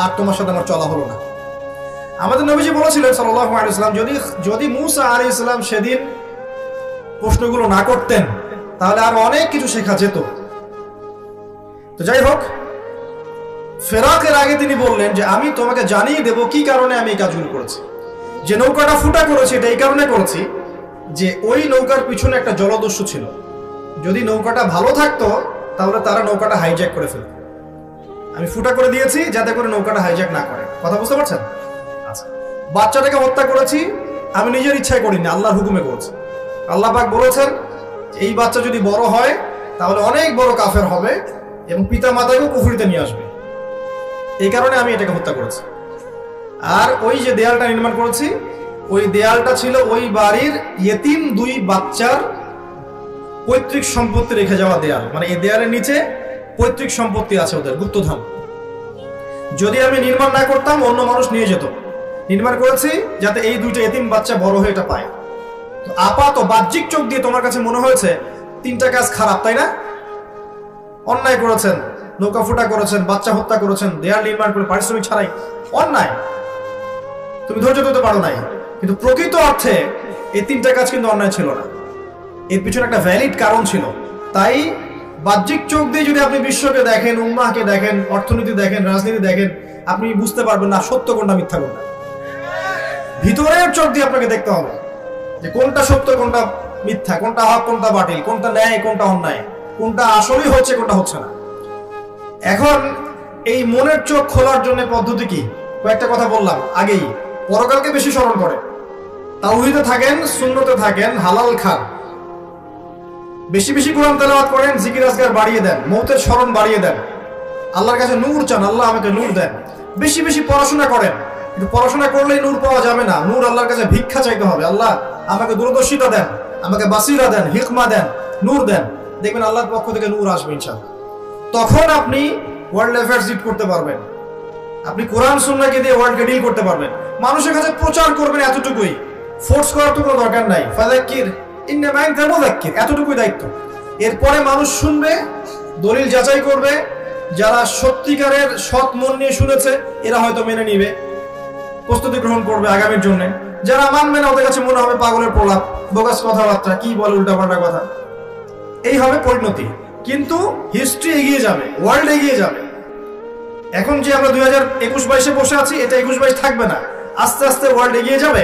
[SPEAKER 1] আর তোমার সাথে আমার চলা হলো না। আমাদের নবীজি বলেছিলেন সাল্লাল্লাহু আলাইহি ওয়াসাল্লাম যদি মুসা আলাইহিস সালাম সেদিন প্রশ্নগুলো না করতেন তাহলে আর অনেক কিছু শেখা যেত। তো যাই হোক, ফেরাকের আগে তিনি বললেন যে আমি তোমাকে জানিয়ে দেব কি কারণে আমি এই কাজগুলো করেছি। যে নৌকাটা ফুটা করেছি এটা এই কারণে করেছি যে ওই নৌকার পিছনে একটা জলদস্যু ছিল। যদি নৌকাটা ভালো থাকতো তাহলে তারা নৌকাটা হাইজ্যাক করে ফেলত। আমি ফুটা করে দিয়েছি যাতে করে নৌকাটা হাইজ্যাক না করে। কথা বুঝতে পারছেন? আচ্ছা, বাচ্চাটাকে হত্যা করেছি আমি নিজের ইচ্ছায় করিনি, আল্লাহর হুকুমে করেছি। আল্লাহ পাক বলেছেন এই বাচ্চা যদি বড় হয় তাহলে অনেক বড় কাফের হবে এবং পিতা মাতাকেও কুফরিতে নিয়ে আসবে, এই কারণে আমি এটাকে হত্যা করেছি। আর ওই যে দেয়ালটা নির্মাণ করেছি, ওই দেয়ালটা ছিল ওই বাড়ির ইয়েতিম 2 বাচ্চার পৈতৃক সম্পত্তি রেখে যাওয়া দেয়াল। মানে এই দেয়ালের নিচে পৈতৃক সম্পত্তি আছে ওদের, গুপ্তধন। যদি আমি নির্মাণ না করতাম অন্য মানুষ নিয়ে যেত। নির্মাণ করেছি যাতে এই 2টা ইয়েতিম বাচ্চা বড় হয়ে এটা পায়। তো আপাত বাহ্যিক চোখ দিয়ে তোমার কাছে মনে হয়েছে 3টা কাজ খারাপ, তাই না? অন্যায় করেছেন, নৌকা ফুটা করেছেন, বাচ্চা হত্যা করেছেন, দেয়াল নির্মাণ করে পারিশ্রমিক ছাড়াই, অন্যায়। তুমি ধৈর্য ধরতে পারো নাই, কিন্তু প্রকৃত অর্থে এই 3টা কাজ কিন্তু অন্যায় ছিল না। এর পিছনে একটা ভ্যালিড কারণ ছিল। তাই বাহ্যিক চোখ দিয়ে যদি আপনি বিশ্বকে দেখেন, উম্মাহকে দেখেন, অর্থনীতি দেখেন, রাজনীতি দেখেন, আপনি বুঝতে পারবেন না সত্য কোনটা মিথ্যা কোনটা। ভিতরের চোখ দিয়ে আপনাকে দেখতে হবে যে কোনটা সত্য, কোনটা মিথ্যা, কোনটা হক, কোনটা বাতিল, কোনটা ন্যায়, কোনটা অন্যায়, কোনটা আসলেই হচ্ছে, কোনটা হচ্ছে না। এখন এই মনের চোখ খোলার জন্য পদ্ধতি কি? কয়েকটা কথা বললাম আগেই। পরকালকে বেশি স্মরণ করে, তাওহীদে থাকেন, সুন্নতে থাকেন, হালাল খান, বেশি বেশি কোরআন তেলাওয়াত করেন, জিকির আজকার বাড়িয়ে দেন, মৌতের স্মরণ বাড়িয়ে দেন, আল্লাহর কাছে নূর চান, আল্লাহ আমাকে নূর দেন। বেশি বেশি পড়াশোনা করেন, কিন্তু পড়াশোনা করলেই নূর পাওয়া যাবে না। নূর আল্লাহর কাছে ভিক্ষা চাইতে হবে। আল্লাহ আমাকে দূরদর্শিতা দেন, আমাকে বাসিরা দেন, হিকমা দেন, নূর দেন। দেখবেন আল্লাহর পক্ষ থেকে নূর আসবে ইনশাআল্লাহ। তখন আপনি ওয়ার্ল্ড অ্যাফেয়ার্স লিড করতে পারবেন, আপনি কোরআন সুন্নাহকে দিয়ে ওয়ার্ল্ডকে ডিল করতে পারবেন। মানুষের কাছে প্রচার করবেন, এতটুকুই। ফোর্স করার তো কোনো দরকার নাই। ফাযাক্কির ইন্নামা আনতা মুযাক্কির, এতটুকুই দায়িত্ব। এরপরে মানুষ শুনবে, দলিল যাচাই করবে, যারা সত্যিকারের সৎ মন নিয়ে শুনেছে এরা হয়তো মেনে নিবে, প্রস্তুতি গ্রহণ করবে আগামীর জন্য। যারা মানবে না ওদের কাছে মনে হবে পাগলের প্রলাপ, বোগাস কথাবার্তা, কি বলে উল্টাপাল্টা কথা। এই হবে পরিণতি। কিন্তু হিস্ট্রি এগিয়ে যাবে, ওয়ার্ল্ড এগিয়ে যাবে। এখন যে আমরা 2021-22-এ বসে আছি, এটা 21-22 থাকবে না। আস্তে আস্তে ওয়ার্ল্ড এগিয়ে যাবে,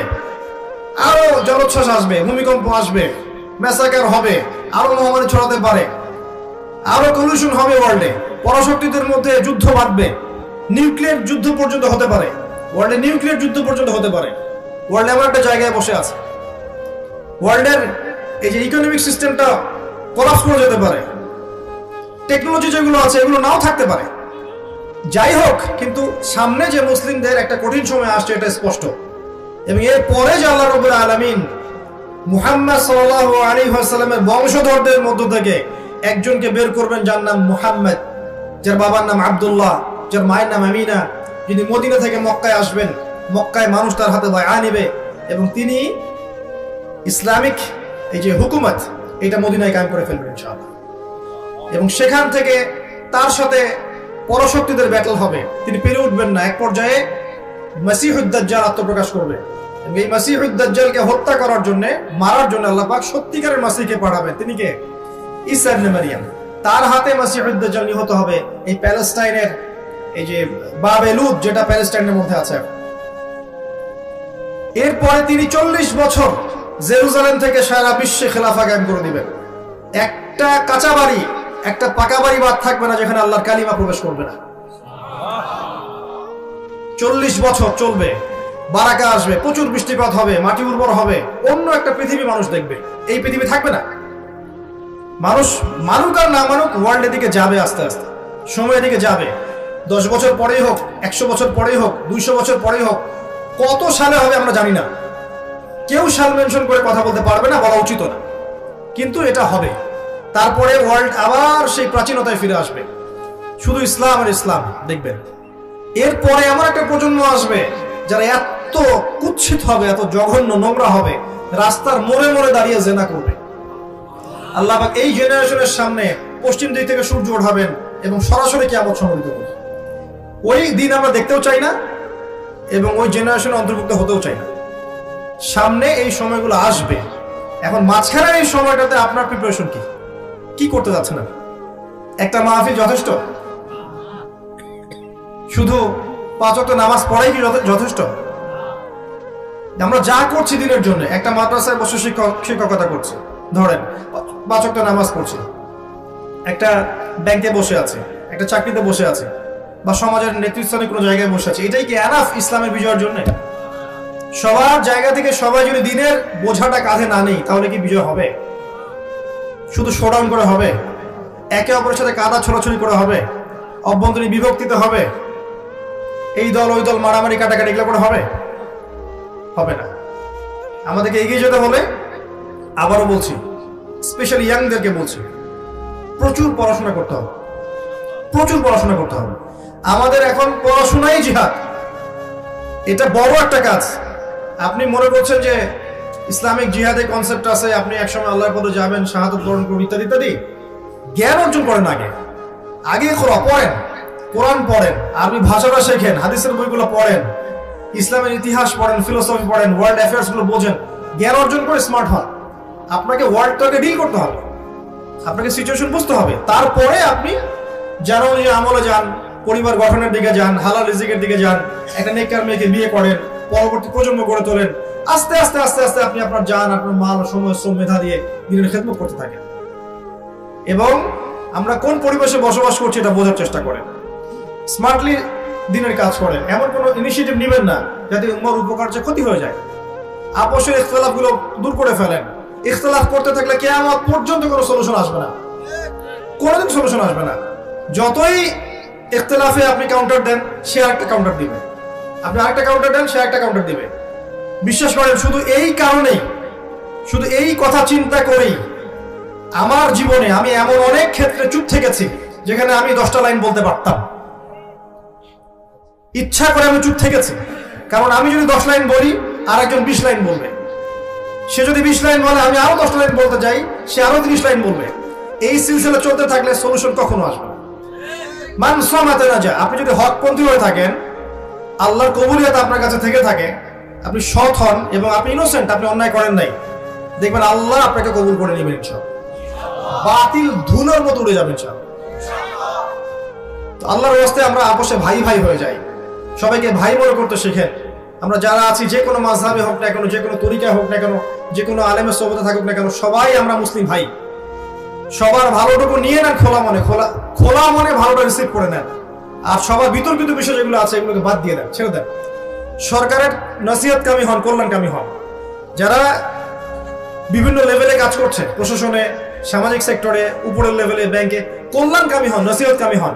[SPEAKER 1] আরো জলোচ্ছ্বাস আসবে, ভূমিকম্প আসবে, ম্যাসাকার হবে, আরো মহামারী ছড়াতে পারে, আরো পলিউশন হবে ওয়ার্ল্ডে, পরাশক্তিদের মধ্যে যুদ্ধ বাড়বে, নিউক্লিয়ার যুদ্ধ পর্যন্ত হতে পারে, ওয়ার্ল্ডে নিউক্লিয়ার যুদ্ধ পর্যন্ত হতে পারে। ওয়ার্ল্ড এমন একটা জায়গায় বসে আছে, ওয়ার্ল্ডের এই যে ইকোনমিক সিস্টেমটা কোলাপস করে যেতে পারে, টেকনোলজি যেগুলো আছে এগুলো নাও থাকতে পারে। যাই হোক, কিন্তু সামনে যে মুসলিমদের একটা কঠিন সময় আসছে এটা স্পষ্ট। এবং এর পরে যে আল্লাহ রাব্বুল আলামিন মুহাম্মদ সাল্লাল্লাহু আলাইহি ওয়াসাল্লামের বংশধরদের মধ্য থেকে একজনকে বের করবেন, যার নাম মুহাম্মদ, যার বাবার নাম আব্দুল্লাহ, যার মায়ের নাম আমিনা, যিনি মদিনা থেকে মক্কায় আসবেন। মক্কায় মানুষ তার হাতে বায়আ নেবে এবং তিনি ইসলামিক এই যে হুকুমত এটা মদিনায় কায়েম করে ফেলবেন ইনশাআল্লাহ। এবং সেখান থেকে তার সাথে পরশক্তিদের ব্যাটল হবে, তিনি পেরে উঠবেন না। এক পর্যায়ে মাসিহুদ দাজ্জাল আত্মপ্রকাশ করবে এবং এই মাসিহুদ দাজ্জালকে হত্যা করার জন্য, মারার জন্য আল্লাহ পাক সত্যিকারের মাসিহকে পাঠাবেন। তিনি কে? ঈসা ইবনে মারইয়াম। তার হাতে মাসিহুদ দাজ্জাল নিহত হবে এই প্যালেস্টাইনের এই যে বাবেলুদ, যেটা প্যালেস্টাইনের মধ্যে আছে। এরপরে তিনি 40 বছর জেরুজালেম থেকে সারা বিশ্বে খেলাফা কায়েম করে দিবেন। একটা কাঁচা বাড়ি, একটা পাকা বাড়ি বাদ থাকবে না যেখানে আল্লাহর কালিমা প্রবেশ করবে না। 40 বছর চলবে, বারাকা আসবে, প্রচুর বৃষ্টিপাত হবে, মাটি উর্বর হবে, অন্য একটা পৃথিবী মানুষ দেখবে। এই পৃথিবী থাকবে না। মানুষ মানুক আর না মানুক ওয়ার্ল্ডের দিকে যাবে, আস্তে আস্তে সময়ের দিকে যাবে। 10 বছর পরেই হোক, 100 বছর পরেই হোক, 200 বছর পরেই হোক, কত সালে হবে আমরা জানি না। কেউ সাল মেনশন করে কথা বলতে পারবে না, বলা উচিত না, কিন্তু এটা হবে। তারপরে ওয়ার্ল্ড আবার সেই প্রাচীনতায় ফিরে আসবে, শুধু ইসলাম আর ইসলাম দেখবেন। এরপরে এমন একটা প্রজন্ম আসবে যারা এত কুৎসিত হবে, এত জঘন্য নোংরা হবে, রাস্তার মোড়ে মোড়ে দাঁড়িয়ে জেনা করবে। আল্লাহ পাক এই জেনারেশনের সামনে পশ্চিম দিক থেকে সূর্য ওঠাবেন এবং সরাসরি কিয়ামত সংঘটিত করবেন। ওই দিন আমরা দেখতেও চাই না এবং ওই জেনারেশনে অন্তর্ভুক্ত হতেও চাই না। সামনে এই সময়গুলো আসবে। এখন মাঝখানের এই সময়টাতে আপনার প্রিপারেশন কি? কি করতে যাচ্ছেন? না একটা মাহফিল যথেষ্ট? শুধু 5 ওয়াক্ত নামাজ পড়াই কি যথেষ্ট? আমরা যা করছি দিনের জন্য, একটা মাদ্রাসায় বসে শিক্ষকতা করছি, ধরেন 5 ওয়াক্ত নামাজ পড়ছি, একটা ব্যাংকে বসে আছে, একটা চাকরিতে বসে আছে, বা সমাজের নেতৃস্থানে কোনো জায়গায় বসে আছে, এটাই কি এনাফ ইসলামের বিজয়ের জন্য? সবার জায়গা থেকে সবাই যদি দিনের বোঝাটা কাঁধে না নেই তাহলে কি বিজয় হবে? শুধু শোডাউন করে হবে? একে অপরের সাথে কাদা ছোড়াছুড়ি করে হবে? অভ্যন্তরীণ বিভক্তিতে হবে? এই দল ওই দল মারামারি কাটাকাটি এগুলো করে হবে? হবে না। আমাদেরকে এগিয়ে যেতে হলে, আবারও বলছি, স্পেশালি ইয়াংদেরকে বলছি, প্রচুর পড়াশোনা করতে হবে, প্রচুর পড়াশোনা করতে হবে। আমাদের এখন পড়াশোনাই জিহাদ, এটা বড় একটা কাজ। আপনি মনে করছেন যে ইসলামিক জিহাদের কনসেপ্ট আছে, আপনি একসময় আল্লাহর পথে যাবেন, শাহাদাত বরণ করবেন, ইত্যাদি ইত্যাদি। জ্ঞান অর্জন করেন, আগে পড়েন, কোরআন পড়েন, আরবি ভাষাটা শেখেন, হাদিসের বইগুলো পড়েন, ইসলামের ইতিহাস পড়েন, ফিলোসফি পড়েন, ওয়ার্ল্ড অ্যাফেয়ার্স গুলো বোঝেন, জ্ঞান অর্জন করে স্মার্ট হন। আপনাকে ওয়ার্ল্ডটাকে ডিল করতে হবে, আপনাকে সিচুয়েশন বুঝতে হবে। তারপরে আপনি যেন আমলে যান, পরিবার গঠনের দিকে যান, হালাল রিজিকের দিকে যান, একটা নেককার মেয়েকে বিয়ে করেন, পরবর্তী প্রজন্ম গড়ে তোলেন। আস্তে আস্তে আস্তে আস্তে আপনি আপনার জান, আপনার মাল, সময়, শ্রম, মেধা দিয়ে দিনের খেদমত করতে থাকেন। এবং আমরা কোন পরিবেশে বসবাস করছি এটা বোঝার চেষ্টা করেন, স্মার্টলি দিনের কাজ করেন। এমন কোনো ইনিশিয়েটিভ নেবেন না যাতে উম্মার উপকার যে ক্ষতি হয়ে যায়। আপসের ইখতিলাফ গুলো দূর করে ফেলেন। ইখতিলাফ করতে থাকলে কিয়ামত পর্যন্ত কোনো সলিউশন আসবে না, কোনোদিন সলিউশন আসবে না। যতই ইখতিলাফে আপনি কাউন্টার দেন, সে আরেকটা কাউন্টার দিবে, আপনি আরেকটা কাউন্টার দেন, সে আরেকটা কাউন্টার দিবে। বিশ্বাস করেন, শুধু এই কারণেই, শুধু এই কথা চিন্তা করেই আমার জীবনে আমি এমন অনেক ক্ষেত্রে চুপ থেকেছি যেখানে আমি 10টা লাইন বলতে পারতাম, ইচ্ছা করে আমি চুপ থেকেছি। কারণ আমি যদি 10 লাইন বলি আর একজন 20 লাইন বলবে, সে যদি 20 লাইন বলে আমি আরো 10টা লাইন বলতে যাই, সে আরো 30 লাইন বলবে। এই সিলসিলা চলতে থাকলে সলিউশন কখনো আসবে না। মান সামাতে না যা, আপনি যদি হকপন্থী হয়ে থাকেন, আল্লাহর কবুলিয়ত আপনার কাছে থেকে থাকে, আপনি সৎ হন এবং আপনি ইনোসেন্ট, আপনি অন্যায় করেন নাই, দেখবেন আল্লাহ আপনাকে কবুল করে নেবেন ইনশাআল্লাহ। বাতিল ধুলোর মতো উড়ে যাবে ইনশাআল্লাহ। তো আল্লাহর ওয়াস্তে আমরা আপোষে ভাই ভাই হয়ে যাই, সবাইকে ভাই মনে করতে শিখেন। আমরা যারা আছি, যে কোনো মাযহাবে হোক না কেন, যে কোনো তরিকা হোক না কেন, যে কোনো আলেমের সোহবতে থাকুক না কেন, সবাই আমরা মুসলিম ভাই। সবার ভালোটুকু নিয়ে নেন, খোলা মনে, খোলা মনে ভালোটা রিসিভ করে নেন। আর সবার বিতর্কিত বিষয় যেগুলো আছে এগুলোকে বাদ দিয়ে দেন, ছেড়ে দেন। সরকারের নসিহতকামী হন, কল্যাণকামী হন। যারা বিভিন্ন লেভেলে কাজ করছে, প্রশাসনে, সামাজিক সেক্টরে, উপরের লেভেলে, ব্যাংকে, কল্যাণকামী হন, নসিহতকামী হন।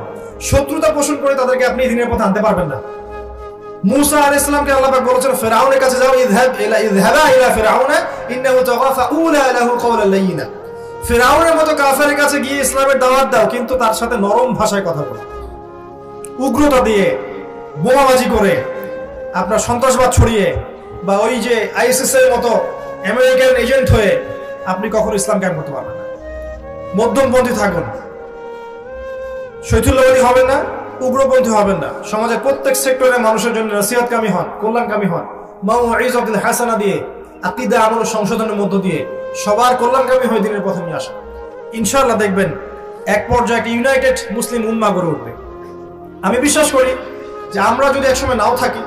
[SPEAKER 1] শত্রুতা পোষণ করে তাদেরকে আপনি দ্বীনের পথে আনতে পারবেন না। মূসা আলাইহিস সালামকে আল্লাহ পাক বলেছেন, ফিরআউনের কাছে যাও, ইযহাবা ইলা ফিরআউনা ইন্নাহু তাগা ফাকুলা লাহু কওলান লায়্যিনা। ফিরআউনের মতো কাফেরের কাছে গিয়ে ইসলামের দাওয়াত দাও, কিন্তু তার সাথে নরম ভাষায় কথা বলো। উগ্রতা দিয়ে, বোমাবাজি করে, আপনার সন্ত্রাসবাদ ছড়িয়ে, বা ওই যে আইএসএস এর মতো আমেরিকান এজেন্ট হয়ে আপনি কখনো ইসলাম কায়েম করতে পারবেন না। মধ্যমপন্থী থাকুন, শৈথুল্যবাদী হবেন না, উগ্রপন্থী হবেন না। সমাজের প্রত্যেক সেক্টরে মানুষের জন্য নসিহতকামী হন, কল্যাণকামী হন। মাউইযাতুল হাসানা দিয়ে, আকীদা আমল সংশোধনের মধ্য দিয়ে সবার কল্যাণকামী হয়ে দ্বীনের পথে নিয়ে আসেন। ইনশাআল্লাহ দেখবেন এক পর্যায়ে একটা ইউনাইটেড মুসলিম উম্মাহ গড়ে উঠবে। আমি বিশ্বাস করি যে আমরা যদি একসময় নাও থাকি,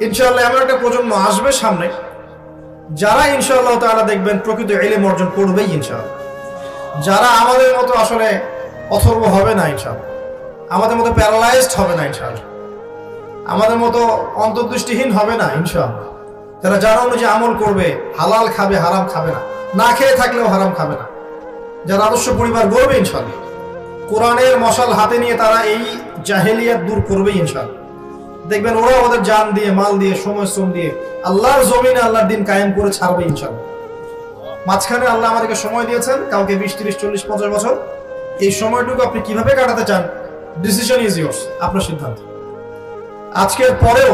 [SPEAKER 1] ইনশাআল্লাহ এমন একটা প্রজন্ম আসবে সামনে যারা ইনশাআল্লাহ তাআলা দেখবেন প্রকৃত ইলম অর্জন করবেই ইনশাআল্লাহ। যারা আমাদের মতো আসলে অথর্ব হবে না ইনশাআল্লাহ, আমাদের মতো প্যারালাইজড হবে না ইনশাআল্লাহ, আমাদের মতো অন্তর্দৃষ্টিহীন হবে না ইনশাআল্লাহ। যারা যারা অনুযায়ী আমল করবে, হালাল খাবে, হারাম খাবে না, না খেয়ে থাকলেও হারাম খাবে না, যারা আদর্শ পরিবার গড়বে ইনশাআল্লাহ, কোরআনের মশাল হাতে নিয়ে তারা এই জাহেলিয়াত দূর করবে ইনশাআল্লাহ। দেখবেন ওরা আমাদের জান দিয়ে, মাল দিয়ে, সময় শ্রম দিয়ে আল্লাহর জমিনে আল্লাহর দিন কায়েম করে ছাড়বে ইনশাআল্লাহ। মাঝখানে আল্লাহ আমাদেরকে সময় দিয়েছেন, কাউকে 20, 30, 40, 50 বছর। এই সময়টুকু আপনি কিভাবে কাটাতে চান, ডিসিশন ইজ ইয়োর্স, আপনার সিদ্ধান্ত। আজকের পরেও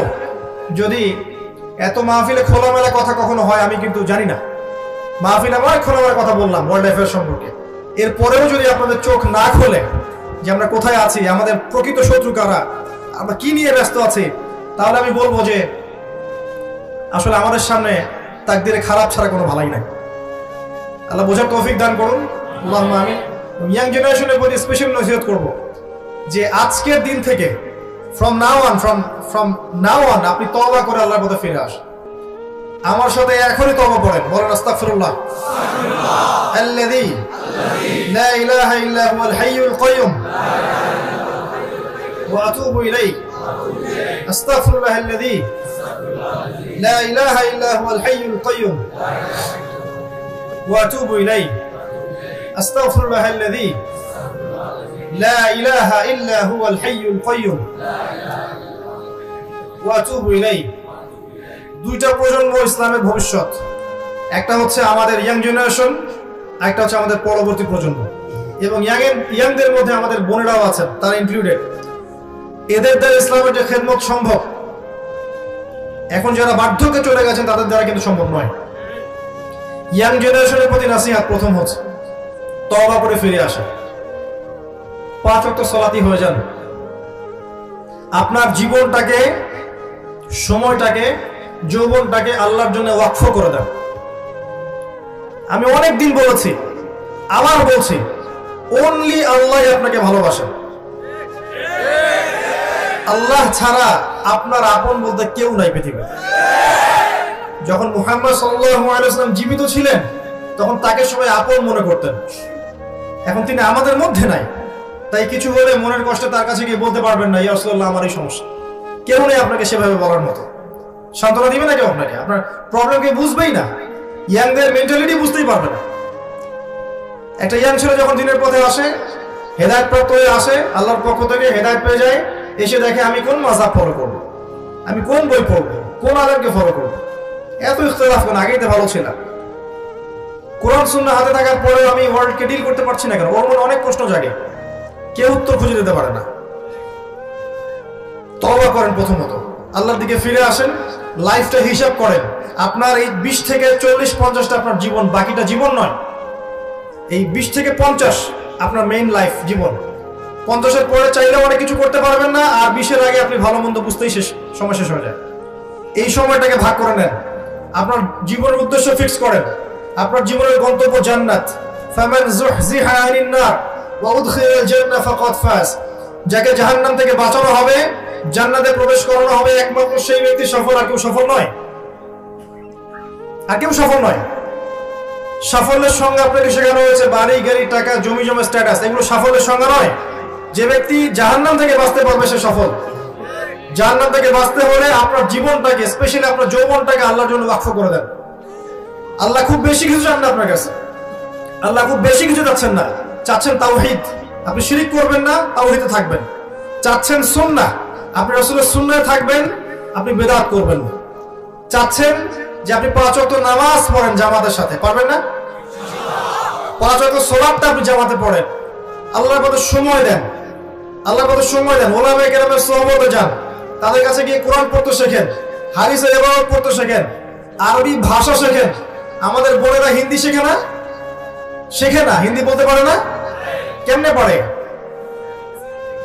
[SPEAKER 1] যদি এত মাহফিলে খোলামেলা কথা কখনো হয় আমি কিন্তু জানি না, মাহফিলে আমার খোলামেলা কথা বললাম ওয়ার্ল্ড অ্যাফেয়ার্স সম্পর্কে, এরপরেও যদি আপনাদের চোখ না খোলে যে আমরা কোথায় আছি, আমাদের প্রকৃত শত্রু কারা, আমরা কি নিয়ে ব্যস্ত আছি, তাহলে আমি বলবো যে আসলে আমাদের সামনে তাকদিরে খারাপ ছাড়া কোনো ভালাই নাই। আল্লাহ বোঝার তৌফিক দান করুন, আল্লাহুম্মা আমিন। ইয়াং জেনারেশনের প্রতি স্পেশাল নসিহত করব যে আজকের দিন থেকে from now on আপনি তওবা করে আল্লাহর পথে ফিরে আসুন। আমার সাথে এখনই তওবা পড়েন, বলেন আস্তাগফিরুল্লাহ আল্লাযী লা ইলাহা ইল্লা হুয়াল হাইয়ুল কাইয়ুম ওয়া আতুবু ইলাইহি। আস্তাগফিরুল্লাহ আল্লাযী লা ইলাহা ইল্লা হুয়াল হাইয়ুল কাইয়ুম ওয়া আতুবু ইলাইহি। আস্তাগফিরুল্লাহ আল্লাযী لا إله إلا هو الحي القيوم وأتوب إليه। দুইটা প্রজন্ম ইসলামের ভবিষ্যৎ, একটা হচ্ছে আমাদের ইয়াং জেনারেশন, একটা হচ্ছে আমাদের পরবর্তী প্রজন্ম। এবং ইয়াংদের মধ্যে আমাদের বোনেরাও আছেন, তারা ইনক্লুডেড। এদের দ্বারা ইসলামের যে খেদমত সম্ভব, এখন যারা বার্ধক্যে চলে গেছেন তাদের দ্বারা কিন্তু সম্ভব নয়। ইয়াং জেনারেশনের প্রতি নাসিহাত প্রথম হচ্ছে তওবা করে ফিরে আসা, 5 ওয়াক্ত সালাতি হয়ে যান। আপনার জীবনটাকে, সময়টাকে, যৌবনটাকে আল্লাহর জন্য ওয়াকফ করে দেন। আমি অনেক দিন বলেছি, আবার বলছি, অনলি আল্লাহ আপনাকে ভালোবাসেন। আল্লাহ ছাড়া আপনার আপন বলতে কেউ নাই পৃথিবীতে। যখন মুহাম্মদ সাল্লাল্লাহু আলাইহি ওয়াসাল্লাম জীবিত ছিলেন তখন তাকে সবাই আপন মনে করতেন। এখন তিনি আমাদের মধ্যে নাই, তাই কিছু হলে মনের কষ্টে তার কাছে গিয়ে বলতে পারবেন না, ইয়া রাসূলুল্লাহ আমার এই সমস্যা। কেউ নেই আপনাকে সেভাবে বলার মতো, সান্ত্বনা দিবে না কেউ আপনাকে, আপনার প্রবলেমকে বুঝবেই না, ইয়াংদের মেন্টালিটি বুঝতেই পারবে না। একটা ইয়াং ছেলে যখন দিনের পথে আসে হেদায়েত প্রাপ্ত হয়ে আসে আল্লাহর পক্ষ থেকে, হেদায়েত পেয়ে যায়, এসে দেখে আমি কোন মাযহাব ফলো করব, আমি কোন বই পড়বো, কোন আলেমকে ফলো করবো, এত ইখতিলাফ কেন, আগেই তো ভালো ছিলাম। কোরআন সুন্নাহ হাতে থাকার পরেও আমি ওয়ার্ল্ডকে ডিল করতে পারছি না কেন? ওর মনে অনেক প্রশ্ন জাগে, কেউ উত্তর খুঁজে দিতে পারে না। তওবা করেন, প্রথমত আল্লাহর দিকে ফিরে আসেন, লাইফটা হিসাব করেন। আপনার এই 20 থেকে 40-50টা আপনার জীবন, বাকিটা জীবন নয়। এই 20 থেকে 50 আপনার মেইন লাইফ, জীবন। 50-এর পরে চাইলেও অনেক কিছু করতে পারবেন না, আর 20-এর আগে আপনি ভালো মন্দ বুঝতেই সময় শেষ হয়ে যায়। এই সময়টাকে ভাগ করে নেন, আপনার জীবনের উদ্দেশ্য ফিক্স করেন। আপনার জীবনের গন্তব্য জান্নাত। ফামান যুহজিহা আনিন নার ওয়া উদখিলাল জান্নাহ ফাকাদ ফাজ। যাকে জাহান্নাম থেকে বাঁচানো হবে, জান্নাতে প্রবেশ করানো হবে, একমাত্র সেই ব্যক্তি সফল, আর কেউ সফল নয়। আর কেউ সফল নয়। সাফল্যের সংজ্ঞা আপনাকে শেখানো হয়েছে বাড়ি, গাড়ি, টাকা, জমি জমা, স্ট্যাটাস, এগুলো সাফল্যের সংজ্ঞা নয়। যে ব্যক্তি জাহান্নাম থেকে বাঁচতে পারবে সে সফল। জাহান্নাম থেকে বাঁচতে হলে আপনার জীবনটাকে, স্পেশালি আপনার যৌবনটাকে আল্লাহর জন্য ওয়াকফ করে দেন। আল্লাহ খুব বেশি কিছু চান না আপনার কাছে, আল্লাহ খুব বেশি কিছু চাচ্ছেন না। চাচ্ছেন তাওহীদ, আপনি শিরিক করবেন না, তাওহীদে থাকবেন। চাচ্ছেন সুন্নাহ, আপনি রাসূলের সুন্নাহে থাকবেন, আপনি বিদআত করবেন না। চাচ্ছেন যে আপনি 5 ওয়াক্ত নামাজ পড়েন জামাতের সাথে, পারবেন না? 5 ওয়াক্ত সালাতটা আপনি জামাতে পড়েন, আল্লাহর পথে সময় দেন, আল্লাহর পথে সময় দেন। ওলামায়ে কেরামের সোহবতে যান, তাদের কাছে গিয়ে কোরআন পড়তে শেখেন, হাদিসের ইবাদত পড়তে শেখেন, আরবি ভাষা শেখেন। আমাদের বোনেরা হিন্দি শেখে না, শেখে না, হিন্দি বলতে পারে না। কেমনে পারে?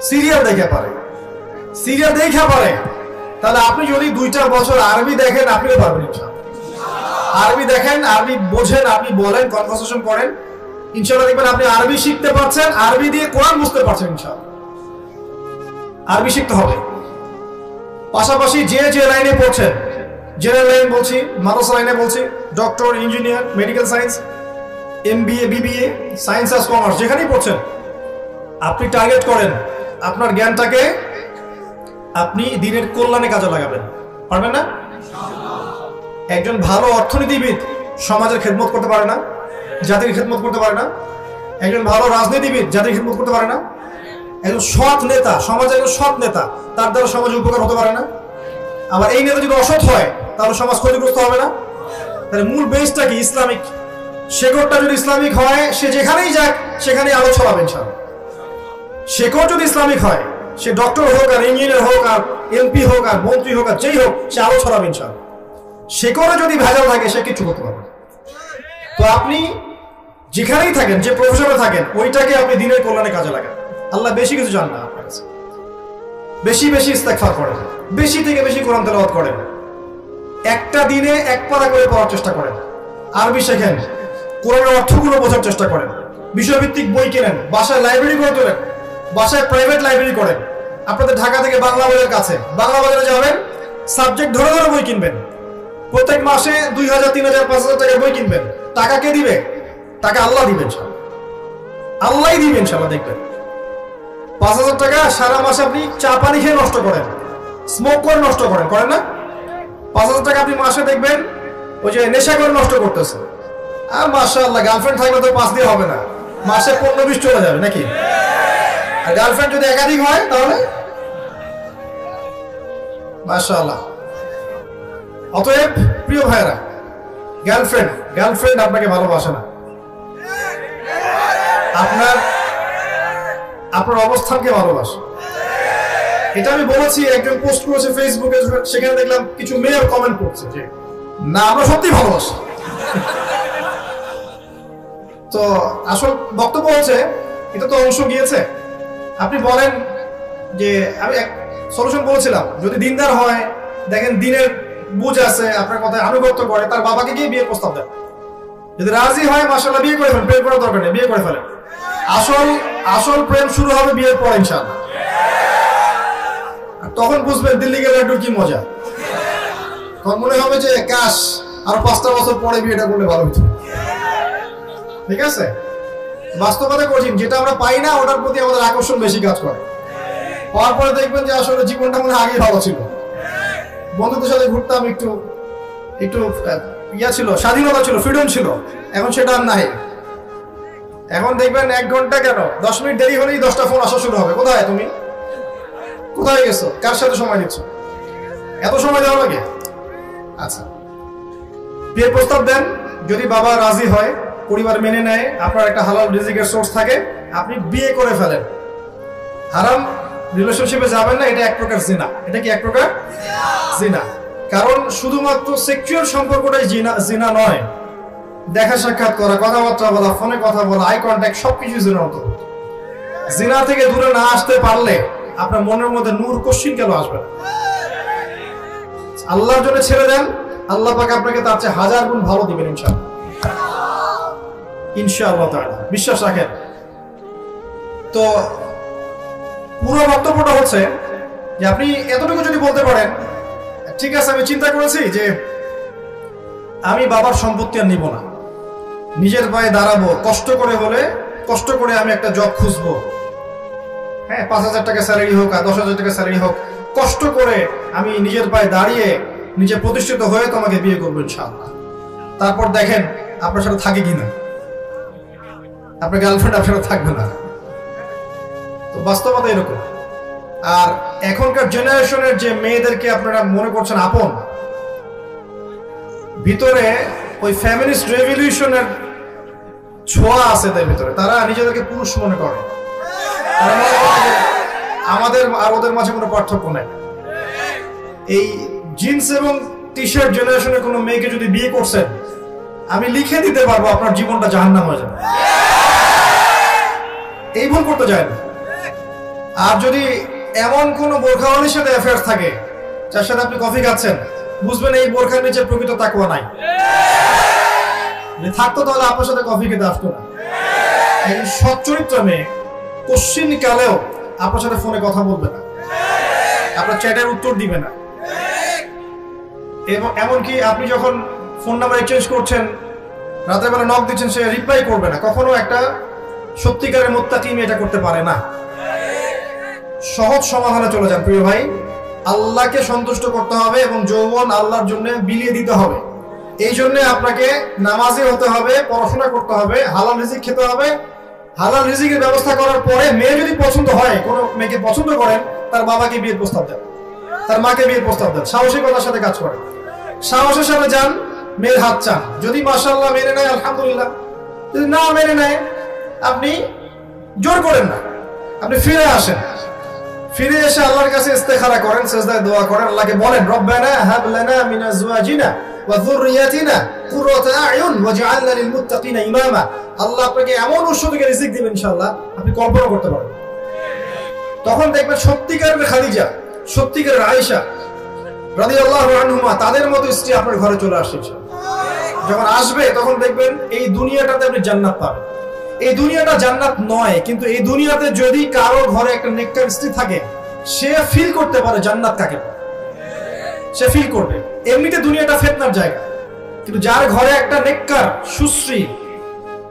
[SPEAKER 1] সিরিয়াল দেখে পারে, সিরিয়াল দেখে পারে। তাহলে আপনি যদি 2-4 বছর আরবি দেখেন, আপনিও পারবেন ইনশাআল্লাহ। আরবি দেখেন, আরবি বোঝেন, আপনি বলেন, কনভারসেশন করেন, ইনশাআল্লাহ দেখবেন আপনি আরবি শিখতে পারছেন, আরবি দিয়ে কোরআন বুঝতে পারছেন ইনশাআল্লাহ। আরবি শিখতে হবে। পাশাপাশি যে লাইনে পড়ছেন, জেনারেল লাইন বলছি, মাদ্রাসা লাইনে বলছি, doctor, engineer, medical science, MBA, BBA, science আর কমার্স, যেখানেই পড়ছেন, আপনি টার্গেট করেন আপনার জ্ঞানটাকে আপনি দিনের কল্যাণে কাজে লাগাবেন। পারবেন না? একজন ভালো অর্থনীতিবিদ সমাজের খেদমত করতে পারে না, জাতির খেদমত করতে পারে না। একজন ভালো রাজনীতিবিদ জাতির খেদমত করতে পারে না। একজন সৎ নেতা, সমাজের একজন সৎ নেতা, তার দ্বারা সমাজের উপকার হতে পারে না। আবার এই নেতা যদি অসৎ হয়, তাহলে সমাজ ক্ষতিগ্রস্ত হবে না। তাহলে মূল বেসটা কি? ইসলামিক। শেকড়টা যদি ইসলামিক হয়, সে যেখানেই যাক সেখানেই আলো ছড়াবে ইনশাআল্লাহ। শেকড় যদি ইসলামিক হয়, সে ডক্টর হোক আর ইঞ্জিনিয়ার হোক আর MP হোক আর মন্ত্রী হোক আর যেই হোক, সে আলো ছড়াবে ইনশাআল্লাহ। শেকড়ে যদি ভেজাল থাকে, সে কিছু করতে পারবে না। তো আপনি যেখানেই থাকেন, যে প্রফেশনে থাকেন, ওইটাকে আপনি দিনের কল্যাণে কাজে লাগান। আল্লাহ বেশি কিছু জান না আপনার কাছে। বেশি বেশি ইস্তেগফার করেন, বেশি থেকে বেশি কোরআন তেলাওয়াত করেন, একটা দিনে 1 পারা করে পড়ার চেষ্টা করেন, আরবি শেখেন, কোরআনের অর্থগুলো বোঝার চেষ্টা করেন, বিষয়ভিত্তিক বই কেনেন, বাসায় লাইব্রেরি করে তোলেন, বাসায় প্রাইভেট লাইব্রেরি করেন। আপনাদের ঢাকা থেকে বাংলা বাজারের কাছে, বাংলা বাজারে যাবেন, সাবজেক্ট ধরে ধরে বই কিনবেন। প্রত্যেক মাসে 2000, 3000, 5000 টাকার বই কিনবেন। টাকা কে দিবে? টাকা আল্লাহ দিবেন, আল্লাহই দিবেন ইনশাআল্লাহ। দেখবেন 5000 টাকা সারা মাসে আপনি চা পানি খেয়ে নষ্ট করেন, স্মোক করে নষ্ট করেন, করেন না? 5000 টাকা আপনি মাসে দেখবেন ওই যে নেশা করে নষ্ট করতেছে। আর মাশাআল্লাহ, গার্লফ্রেন্ড থাকলে তো 5 দিয়ে হবে না, মাসে 15-20 চলে যাবে নাকি? আর গার্লফ্রেন্ড যদি একাধিক হয় তাহলে মাশাআল্লাহ। অতএব প্রিয় ভাইরা, গার্লফ্রেন্ড আপনাকে ভালোবাসে না, আপনার অবস্থানকে ভালোবাসে। এটা আমি বলেছি, একজন পোস্ট করেছে ফেসবুকে, সেখানে দেখলাম কিছু মেয়ের কমেন্ট করছে যে না, আমরা সত্যি ভালোবাসি। তো আসল বক্তব্য হচ্ছে, এটা তো অংশ গিয়েছে। আপনি বলেন যে আমি এক সলিউশন বলেছিলাম, যদি দিনদার হয়, দেখেন দিনের বুঝ আছে, আপনার কথায় আনুগত্য করে, তার বাবাকে গিয়ে বিয়ের প্রস্তাব দেন। যদি রাজি হয়, মাশাআল্লাহ, বিয়ে করে ফেলেন, প্রেম করার দরকার নেই, বিয়ে করে ফেলেন। আসল প্রেম শুরু হবে বিয়ের পর ইনশাআল্লাহ। আর তখন বুঝবেন দিল্লি গেলে একটু কি মজা। তখন মনে হবে যে কাশ আরো 5টা বছর পরে বিয়েটা করলে ভালো হতো। ঠিক আছে? বাস্তবতা কঠিন, যেটা আমরা পাই না ওটার প্রতি আমাদের আকর্ষণ বেশি কাজ করে। পাওয়ার পরে দেখবেন যে আসলে জীবনটা মনে হয় আগেই ভালো ছিল, বন্ধুদের সাথে ঘুরতাম, একটু ইয়া ছিল, স্বাধীনতা ছিল, ফ্রিডম ছিল, এখন সেটা আর নাই। এখন দেখবেন 1 ঘন্টা কেন 10 মিনিট দেরি হলেই 10টা ফোন আসা শুরু হবে। কোথায় তুমি, কোথায় গেছো, কার সাথে সময় দিচ্ছ, এত সময় দেওয়া লাগে? আচ্ছা, বিয়ের প্রস্তাব দেন, যদি বাবা রাজি হয়, পরিবার মেনে নেয়, আপনার একটা হালাল রিজিকের সোর্স থাকে, আপনি বিয়ে করে ফেলেন। হারাম রিলেশনশিপে যাবেন না, এটা এক প্রকার জিনা। এটা কি এক প্রকার জিনা? কারণ শুধুমাত্র সেক্সুয়াল সম্পর্কটাই জিনা নয়, দেখা সাক্ষাৎ করা, কথাবার্তা বলা, ফোনে কথা বলা, আই কন্ট্যাক্ট, সবকিছু জিনার অন্তর্ভুক্ত। জিনা থেকে দূরে না আসতে পারলে আপনার মনের মধ্যে নূর কোশ্চিন কেন আসবে? আল্লাহর জন্য ছেড়ে দেন, আল্লাহ পাক আপনাকে তার চেয়ে 1000 গুণ ভালো দিবেন ইনশাআল্লাহ। ইনশাআল্লাহ তাআলা বিশ্বাস রাখেন। তো পুরো বক্তব্যটা হচ্ছে যে আপনি এতটুকু যদি বলতে পারেন, ঠিক আছে আমি চিন্তা করেছি যে আমি বাবার সম্পত্তি আর নিব না, নিজের পায়ে দাঁড়াবো, কষ্ট করে হলে কষ্ট করে আমি একটা জব খুঁজবো, হ্যাঁ 5000 টাকা স্যালারি হোক আর 10,000 টাকা স্যালারি হোক, কষ্ট করে আমি নিজের পায়ে দাঁড়িয়ে নিজে প্রতিষ্ঠিত হয়ে তোমাকে বিয়ে করবো ইনশাআল্লাহ। তারপর দেখেন আপনার সাথে থাকে কিনা, আপনার গার্লফ্রেন্ড আপনার সাথে থাকবে না। তো বাস্তবতা এরকম। আর এখনকার জেনারেশনের যে মেয়েদেরকে আপনারা মনে করছেন আপন, ভিতরে ওই ফ্যামিলিস্ট রেভলিউশনের ছোঁয়া আছে তার ভিতরে। তারা নিজেদেরকে পুরুষ মনে করে, আমাদের আর ওদের মাঝে কোনো পার্থক্য নেই। এই জিন্স এবং টি শার্ট জেনারেশনের কোনো মেয়েকে যদি বিয়ে করছেন, আমি লিখে দিতে পারবো আপনার জীবনটা জাহান্নাম হয়ে যাবে। এই ভুল করতে যায় না। আর যদি এমন কোন বোরখাওয়ালির সাথে অ্যাফেয়ার্স থাকে, যার সাথে আপনি কফি খাচ্ছেন, বুঝবেন এই বোরখার নিচে প্রকৃত তাকওয়া নাই। থাকতো তাহলে আপনার সাথে কফি খেতে আসতো না। একজন সৎ চরিত্র মেয়ে কোশ্চিন কালেও আপনার সাথে ফোনে কথা বলবে না, আপনার চ্যাটের উত্তর দিবে না। এবং এমনকি আপনি যখন ফোন নাম্বার এক্সচেঞ্জ করছেন, রাতের বেলা নক দিচ্ছেন, সে রিপ্লাই করবে না। কখনো একটা সত্যিকারের মুত্তাকি মেয়ে এটা করতে পারে না। সহজ সমাধানে চলে যান প্রিয় ভাই। আল্লাহকে সন্তুষ্ট করতে হবে এবং যৌবন আল্লাহর জন্য বিলিয়ে দিতে হবে। এই জন্য আপনাকে নামাজি হতে হবে, পড়াশোনা করতে হবে, হালাল রিজিক খেতে হবে। হালাল রিজিকের ব্যবস্থা করার পরে মেয়ে যদি পছন্দ হয়, কোনো মেয়েকে পছন্দ করেন, তার বাবাকে বিয়ের প্রস্তাব দেন, তার মাকে বিয়ের প্রস্তাব দেন, সাহসিকতার সাথে কাজ করেন, সাহসের সাথে যান, মেয়ের হাত চান। যদি মাশাআল্লাহ মেনে নেয় আলহামদুলিল্লাহ, যদি না মেনে নেয় আপনি জোর করেন না, আপনি ফিরে আসেন। ফিরে এসে আল্লাহর কাছে ইস্তেখারা করেন, সিজদায় দোয়া করেন, আল্লাহকে বলেন রব্বানা হাব লানা মিন আজওয়াজিনা ওয়া যুররিয়াতিনা কুররাতা আ'য়ুন ওয়াজআলনা লিল মুত্তাকিনা ইমামা। আল্লাহ আপনাকে এমন উৎস থেকে রিজিক দিবেন ইনশাআল্লাহ আপনি কল্পনা করতে পারবেন। তখন দেখবেন সত্যিকারের খাদিজা, সত্যিকারের আয়েশা রাদিয়াল্লাহু আনহুমা, তাদের মতো স্ত্রী আপনার ঘরে চলে আসছে। যখন আসবে তখন দেখবেন এই দুনিয়াটাতে আপনি জান্নাত পাবেন। এই দুনিয়াটা জান্নাত নয়, কিন্তু এই দুনিয়াতে যদি কারো ঘরে একটা নেককার স্ত্রী থাকে, সে ফিল করতে পারে জান্নাত কাকে, সে ফিল করবে। এমনিতে দুনিয়াটা ফিতনার জায়গা, কিন্তু যার ঘরে একটা নেককার সুশ্রী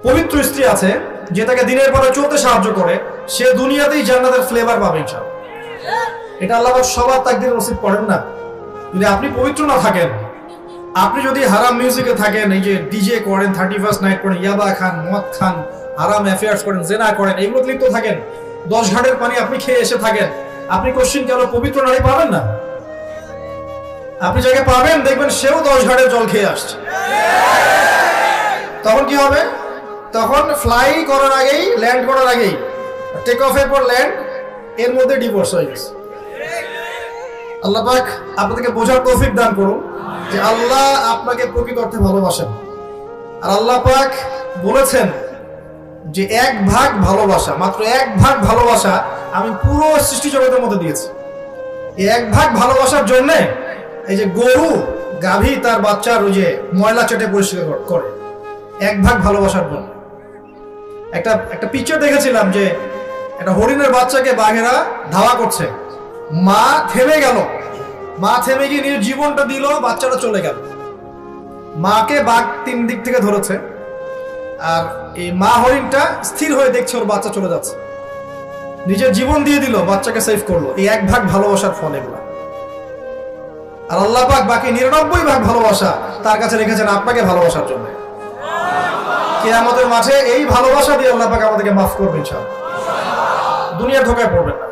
[SPEAKER 1] পবিত্র স্ত্রী আছে, যে তাকে দিনের পরে চলতে সাহায্য করে, সে দুনিয়াতেই জান্নাতের ফ্লেভার পাবে ইনশাআল্লাহ। এটা আল্লাহ পাক সবার তাকদীর নসিব করেন না। যদি আপনি পবিত্র না থাকেন, আপনি যদি হারাম মিউজিকে থাকেন, এই যে ডিজে করেন, 31st নাইট করেন, ইয়াবা খান, মদ খান, হারাম অ্যাফেয়ার্স করেন, জেনা করেন, এগুলো লিপ্ত থাকেন, 10 ঘাটের পানি আপনি খেয়ে এসে থাকেন, আপনি কোশ্চিন কেন পবিত্র নারী পাবেন না? আপনি যাকে পাবেন দেখবেন সেও 10 ঘাটের জল খেয়ে আসছে। তখন কি হবে? তখন ফ্লাই করার আগেই, ল্যান্ড করার আগেই, টেক অফের পর ল্যান্ড, এর মধ্যে ডিভোর্স হয়ে গেছে। আল্লাহ পাক আপনাদেরকে বোঝার তৌফিক দান করুন যে আল্লাহ আপনাকে প্রকৃত অর্থে ভালোবাসেন। আর আল্লাহ পাক বলেছেন যে 1 ভাগ ভালোবাসা, মাত্র 1 ভাগ ভালোবাসা আমি পুরো সৃষ্টি জগতের মধ্যে দিয়েছি। এই 1 ভাগ ভালোবাসার জন্য এই যে গরু, গাভী তার বাচ্চার ওই যে ময়লা চেটে পরিষ্কার করে, 1 ভাগ ভালোবাসার জন্য। একটা পিকচার দেখেছিলাম যে একটা হরিণের বাচ্চাকে বাঘেরা ধাওয়া করছে, মা থেমে গেল, মা থেমে গিয়ে নিজের জীবনটা দিল, বাচ্চাটা চলে গেল। মাকে বাঘ 3 দিক থেকে ধরেছে, আর এই মা হরিণটা স্থির হয়ে দেখছে ওর বাচ্চা চলে যাচ্ছে, নিজের জীবন দিয়ে দিল, বাচ্চাকে সেভ করলো। এই 1 ভাগ ভালোবাসার ফল এগুলা। আর আল্লাহ পাক বাকি 99 ভাগ ভালোবাসা তার কাছে রেখেছেন আপনাকে ভালোবাসার জন্য। কিয়ামতের মাঠে এই ভালোবাসা দিয়ে আল্লাহ পাক আমাদেরকে মাফ করবে ইনশাআল্লাহ। দুনিয়ার ধোকায় পড়বেন না।